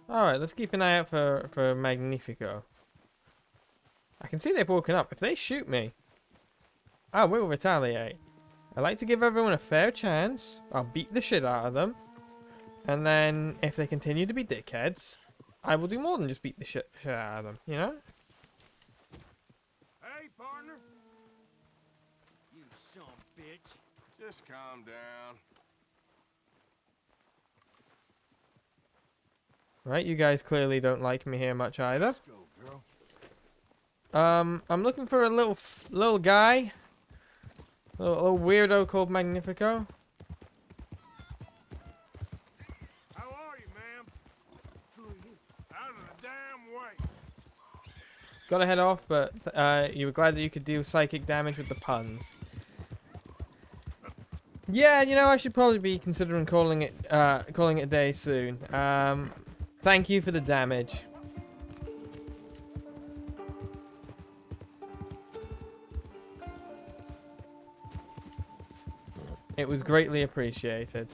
Alright, let's keep an eye out for Magnifico. I can see they've woken up. If they shoot me, I will retaliate. I like to give everyone a fair chance. I'll beat the shit out of them. And then, if they continue to be dickheads, I will do more than just beat the shit out of them, you know? Hey, partner. You son of a bitch. Just calm down. Right, you guys clearly don't like me here much either. Let's go, girl. I'm looking for a little guy. A little weirdo called Magnifico. How are you, ma'am? Out of the damn way. Gotta head off, but you were glad that you could deal psychic damage with the puns. Yeah, you know, I should probably be considering calling it a day soon. Thank you for the damage. It was greatly appreciated.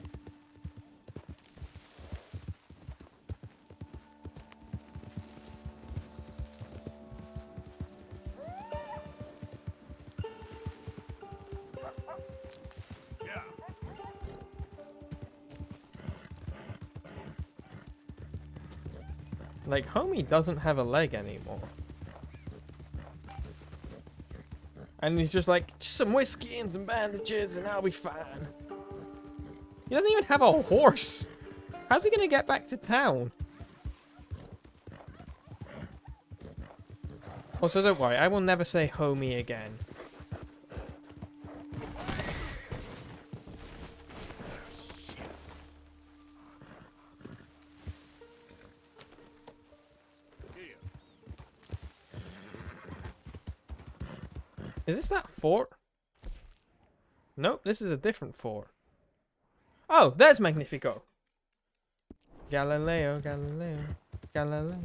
Like, homie doesn't have a leg anymore. And he's just like, just some whiskey and some bandages and I'll be fine. He doesn't even have a horse. How's he gonna get back to town? Also, don't worry, I will never say homie again. Is this that fort? Nope, this is a different fort. Oh, there's Magnifico. Galileo, Galileo, Galileo.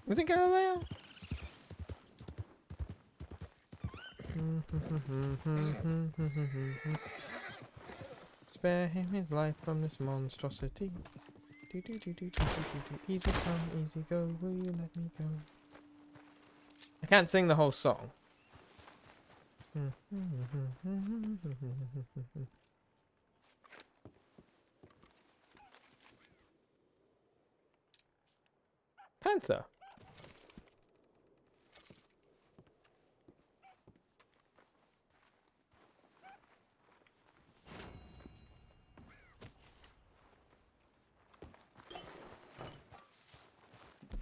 Was it Galileo? Spare him his life from this monstrosity. Easy come, easy go, will you let me go? I can't sing the whole song. Panther.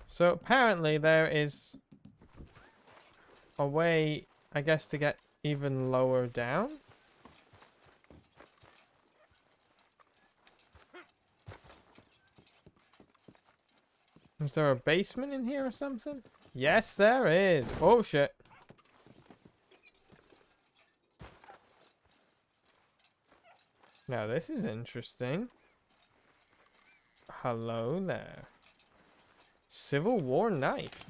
So apparently there is a way, I guess, to get even lower down. Is there a basement in here or something? Yes, there is. Oh, shit. Now, this is interesting. Hello there. Civil War knife.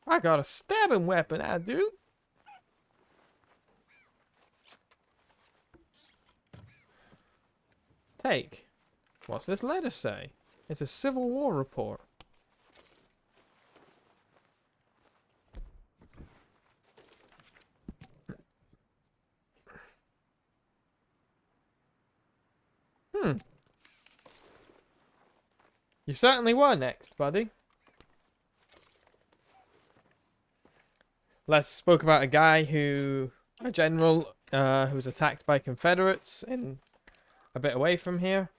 I got a stabbing weapon, I do. Take. What's this letter say? It's a Civil War report. You certainly were next, buddy. Les spoke about a guy a general, who was attacked by Confederates in a bit away from here.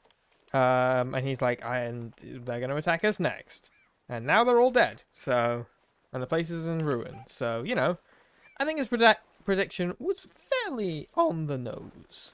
And he's like, and they're going to attack us next. And now they're all dead. So, and the place is in ruin. So, you know, I think his prediction was fairly on the nose.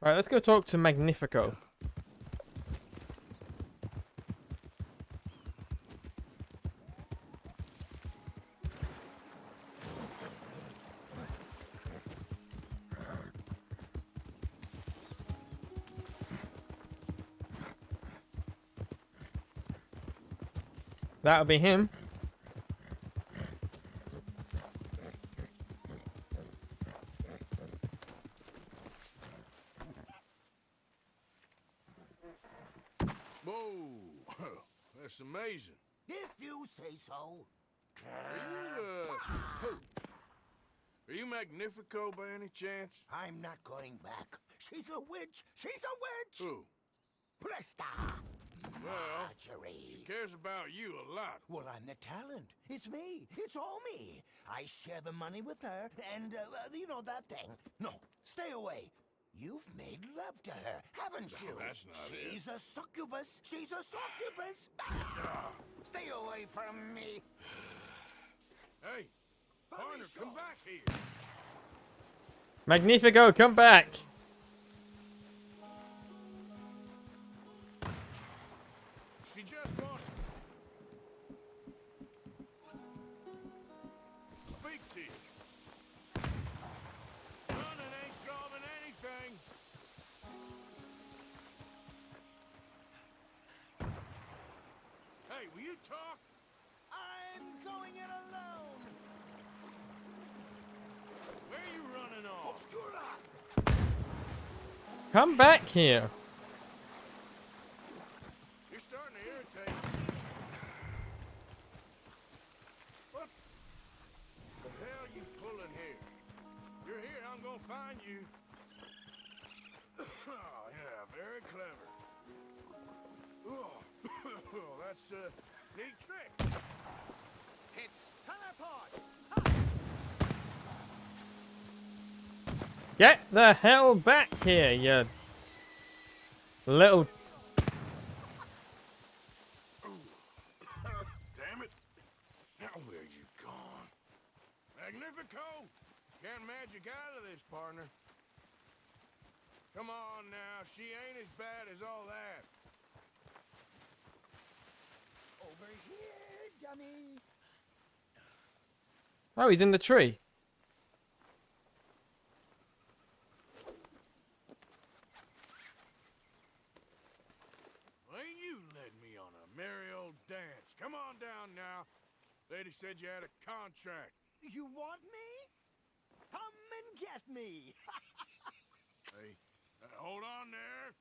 Alright, let's go talk to Magnifico. That'll be him. Whoa, that's amazing. If you say so. Are you Magnifico by any chance? I'm not going back. She's a witch. She's a witch. Who? Presta. Well, Marjorie. she cares about you a lot. Well, I'm the talent. It's me. It's all me. I share the money with her, and, you know, that thing. No, stay away. You've made love to her, haven't you? That's not it. She's a succubus. She's a succubus. Ah, stay away from me. Hey, partner, come back here. Magnifico, come back. She just wants to speak to you. Running ain't solving anything. Hey, will you talk? I'm going it alone. Where are you running off? Come back here. You're starting to irritate me. What the hell you pulling here? You're here, I'm gonna find you. Oh, yeah, very clever. Oh, that's a neat trick. It's teleport. Get the hell back here, you little... Damn it. Now where you gone? Magnifico! Can't magic out of this, partner. Come on now, she ain't as bad as all that. Over here, dummy. Oh, he's in the tree. Ain't you led me on a merry old dance. Come on down now. Lady said you had a contract. You want me? Come and get me. Hey, hold on there.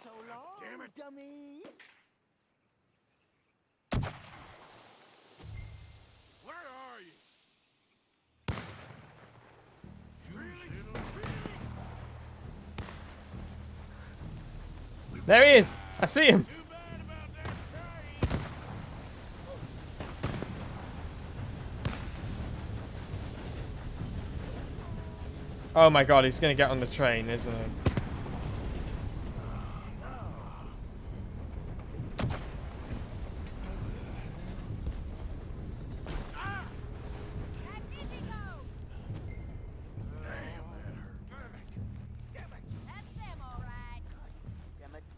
So long, damn it. dummy. Where are you? Really? There he is. I see him. Too bad about that train. Oh my god, he's gonna get on the train, isn't he?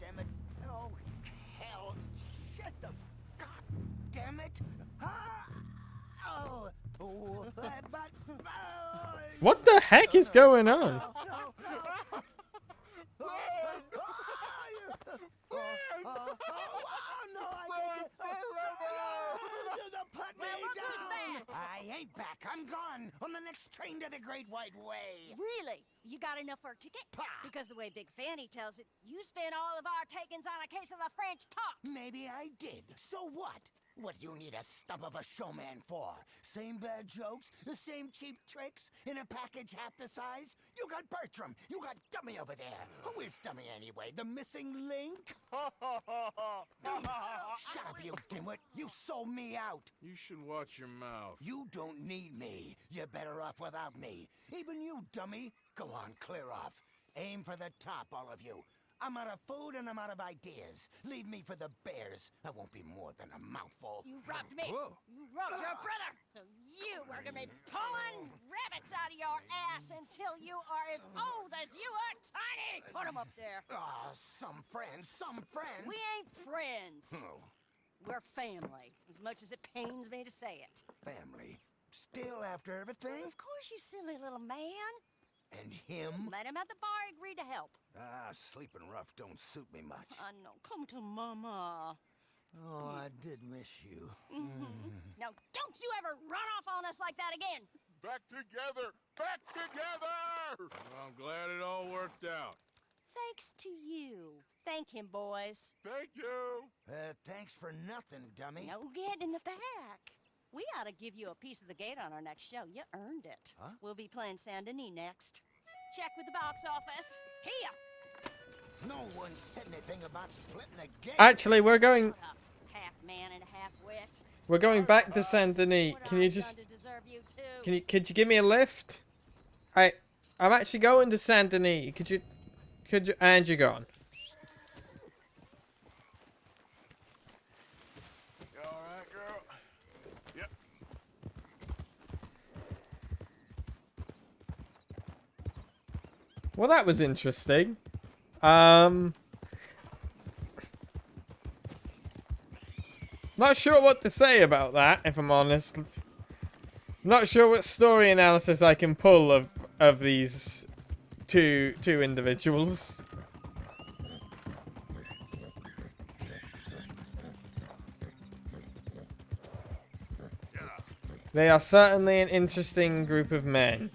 Damn it. Oh, hell. Shit the... God damn it. Ah! Oh. Oh. But... Oh. What the heck is going on? No. Oh, no, I can't put me down. I ain't back. I'm gone on the next train to the Great White Way. Really? You got enough for a ticket? Because the way Big Fanny tells it, you spent all of our takings on a case of the French pox. Maybe I did. So what? What do you need a stump of a showman for? Same bad jokes, the same cheap tricks, in a package half the size? You got Bertram, you got Dummy over there. Who is Dummy anyway? The missing link? Shut up, you dimwit. You sold me out. You should watch your mouth. You don't need me. You're better off without me. Even you, dummy. Go on, clear off. Aim for the top, all of you. I'm out of food and I'm out of ideas. Leave me for the bears. I won't be more than a mouthful. You robbed me. Whoa. You robbed your brother. So you are going to be pulling rabbits out of your ass until you are as old as you are tiny. Put them up there. Ah, some friends. We ain't friends. Oh, We're family, as much as it pains me to say it. family. Still after everything? Of course, you silly little man. And him? Let him at the bar agree to help. Ah, sleeping rough don't suit me much. I know. Come to Mama. Oh, I did miss you. Now, don't you ever run off on us like that again. Back together! Back together! Well, I'm glad it all worked out. Thanks to you. Thank him, boys. Thank you! Thanks for nothing, dummy. No get in the back. We ought to give you a piece of the gate on our next show. You earned it. Huh? We'll be playing Saint Denis next. Check with the box office. Here. No one said anything about splitting the gate. Actually, we're going... Shut up, half man and half wit. We're going back to Saint Denis. What Can you I've just... done to deserve you too. Could you give me a lift? I I'm actually going to Saint Denis. Could you, and you're gone. You alright, girl? Yep. Well, that was interesting. Not sure what to say about that, if I'm honest. Not sure what story analysis I can pull of these two individuals. They are certainly an interesting group of men.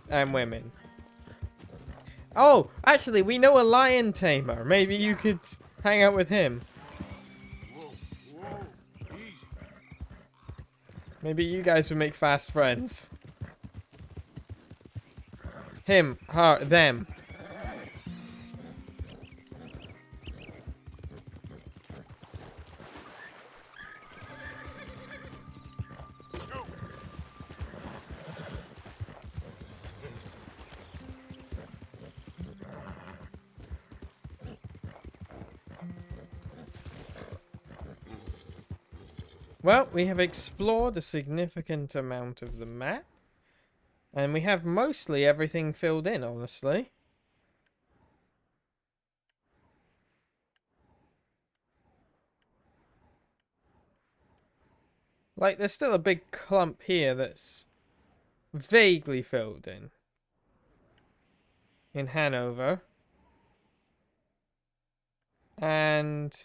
And women. Oh, actually, we know a lion tamer. Maybe you could hang out with him. Maybe you guys would make fast friends. Him, her, them. Well, we have explored a significant amount of the map. And we have mostly everything filled in, honestly. Like, there's still a big clump here that's vaguely filled in. In Hanover. And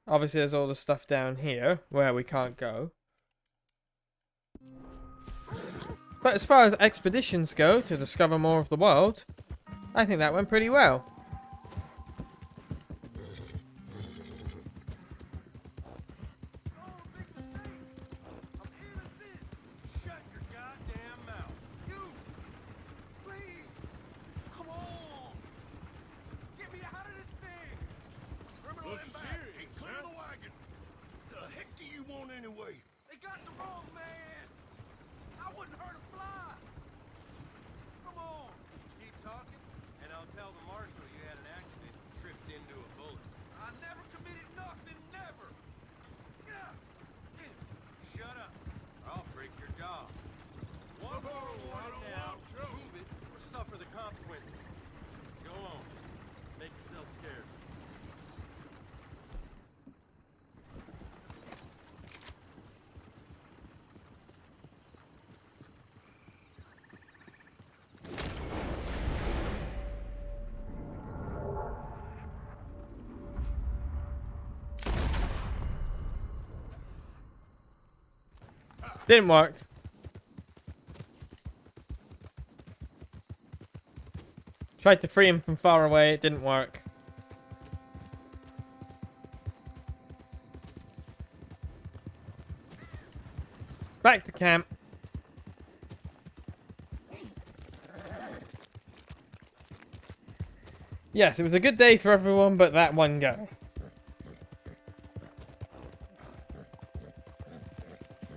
obviously there's all the stuff down here where we can't go. But as far as expeditions go to discover more of the world, I think that went pretty well. Shut your goddamn mouth. You! Please! Come on! Get me out of this thing! Criminal Look inbound! serious, Hey, clear huh? the wagon! The heck do you want anyway? They got the wrong man! I wouldn't hurt a fly! Come on! Keep talking, and I'll tell the marshal you had an accident and tripped into a bullet. I never committed nothing, never! Yeah. Shut up, or I'll break your jaw. One more warning now. Move it, or suffer the consequences. Go on. Make yourself scarce. Didn't work. Tried to free him from far away, it didn't work. Back to camp. Yes, it was a good day for everyone but that one guy.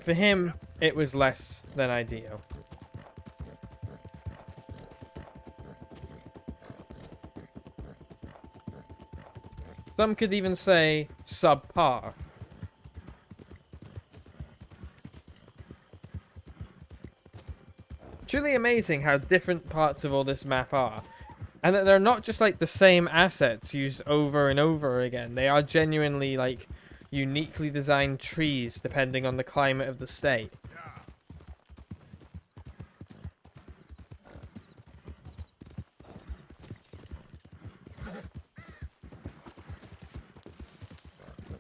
For him, it was less than ideal. Some could even say subpar. Truly amazing how different parts of all this map are. And that they're not just like the same assets used over and over again. They are genuinely like uniquely designed trees depending on the climate of the state.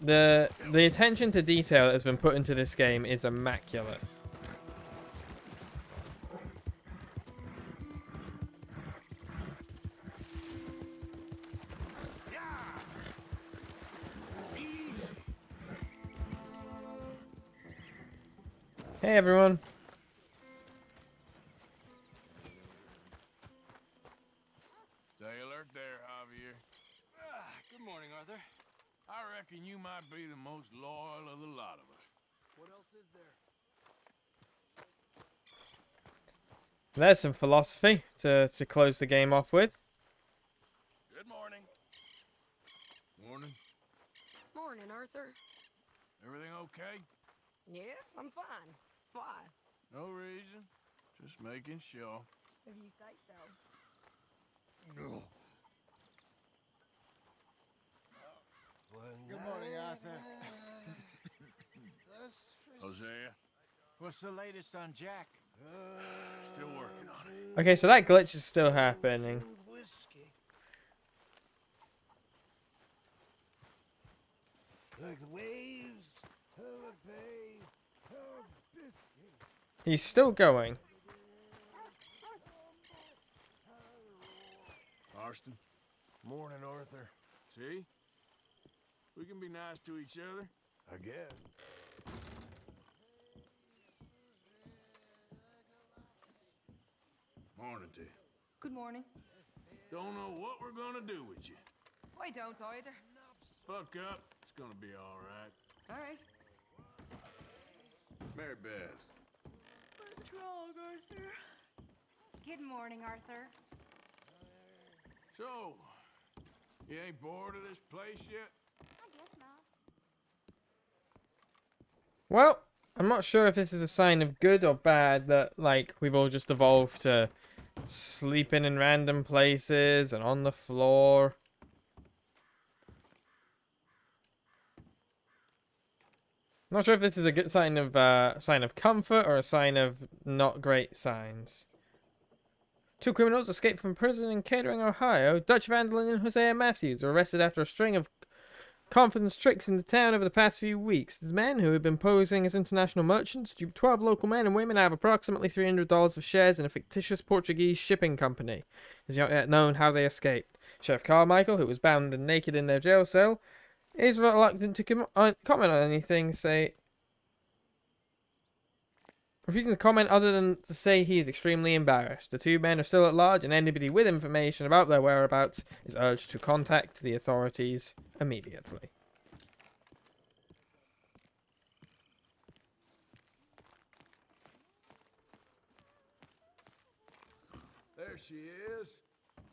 The attention to detail that has been put into this game is immaculate. Hey everyone. Stay alert there, Javier. Good morning, Arthur. I reckon you might be the most loyal of the lot of us. What else is there? There's some philosophy to close the game off with. Good morning. Morning. Morning, Arthur. Everything okay? Yeah, I'm fine. Why? No reason. Just making sure. If you say so. Good morning, Arthur. Hosea, What's the latest on Jack? still working on it. Okay, so that glitch is still happening. Whiskey. Like the waves, hella bay, hella biscuit. He's still going. Marston. Morning, Arthur. See? We can be nice to each other. I guess. Morning to you. Good morning. Don't know what we're gonna do with you. I don't either. Buck up. It's gonna be all right. All right. Mary Beth. What's wrong, Arthur? Good morning, Arthur. So, you ain't bored of this place yet? I guess not. Well, I'm not sure if this is a sign of good or bad that, like, we've all just evolved to sleeping in random places and on the floor. Not sure if this is a good sign of comfort or a sign of not great signs. Two criminals escaped from prison in Kettering, Ohio. Dutch Vandalin and Hosea Matthews were arrested after a string of confidence tricks in the town over the past few weeks. The men, who had been posing as international merchants, duped 12 local men and women out of approximately $300 of shares in a fictitious Portuguese shipping company. It is not yet known how they escaped. Sheriff Carmichael, who was bound and naked in their jail cell, is reluctant to comment on anything, refusing to comment other than to say he is extremely embarrassed. The two men are still at large, and anybody with information about their whereabouts is urged to contact the authorities immediately. There she is.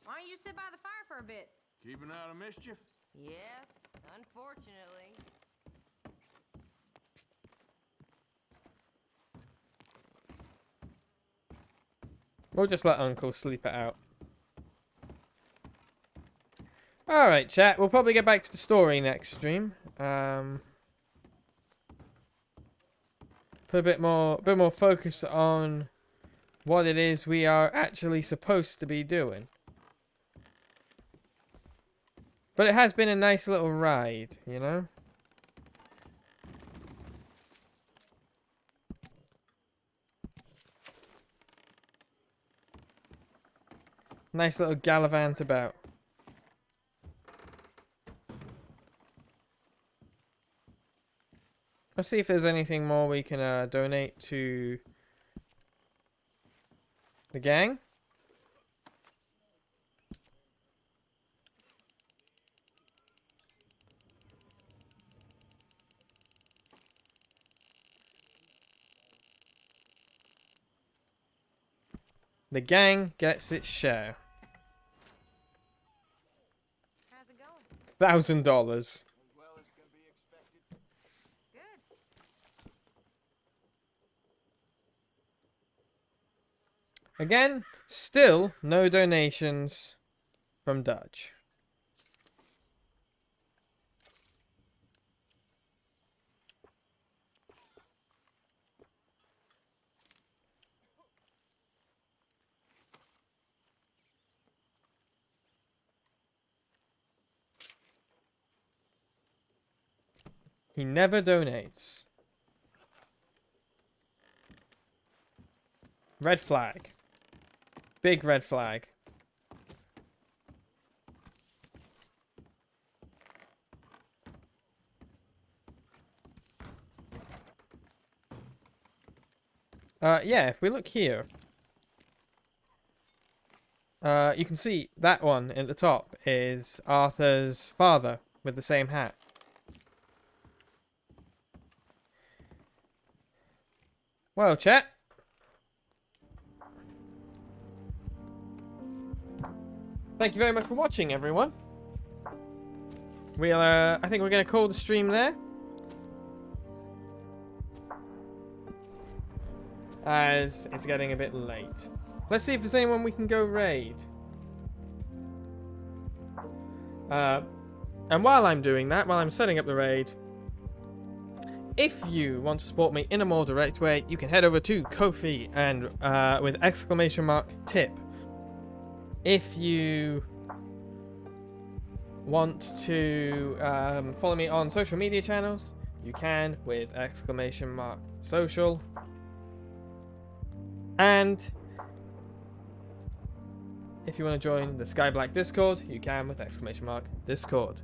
Why don't you sit by the fire for a bit? Keeping out of mischief? Yes, unfortunately. We'll just let Uncle sleep it out. Alright, chat. We'll probably get back to the story next stream. Put a bit more focus on what it is we are actually supposed to be doing. But it has been a nice little ride, you know? Nice little gallivant about. Let's see if there's anything more we can donate to the gang. The gang gets its share. How's it going? $1,000. Good. Again, still no donations from Dutch. He never donates. Red flag. Big red flag. Yeah, if we look here, you can see that one at the top is Arthur's father with the same hat. Well, chat. thank you very much for watching, everyone. We'll, I think we're going to call the stream there. As it's getting a bit late. Let's see if there's anyone we can go raid. And while I'm doing that, while I'm setting up the raid, if you want to support me in a more direct way, you can head over to Ko-fi and with !tip. If you want to follow me on social media channels, you can with !social. And if you want to join the SkyeBlacke Discord, you can with !Discord.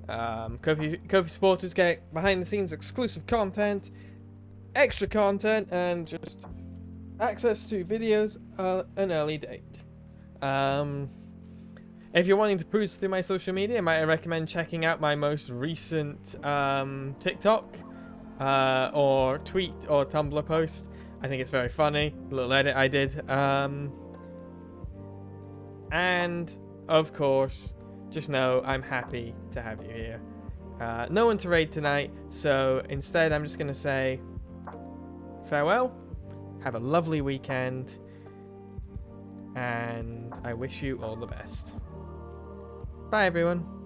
Ko-fi supporters get behind the scenes exclusive content, extra content, and just access to videos an early date. If you're wanting to peruse through my social media, might I recommend checking out my most recent TikTok or tweet or Tumblr post. I think it's very funny, a little edit I did. And of course, just know I'm happy to have you here. No one to raid tonight, so instead I'm just going to say farewell, have a lovely weekend, and I wish you all the best. Bye everyone.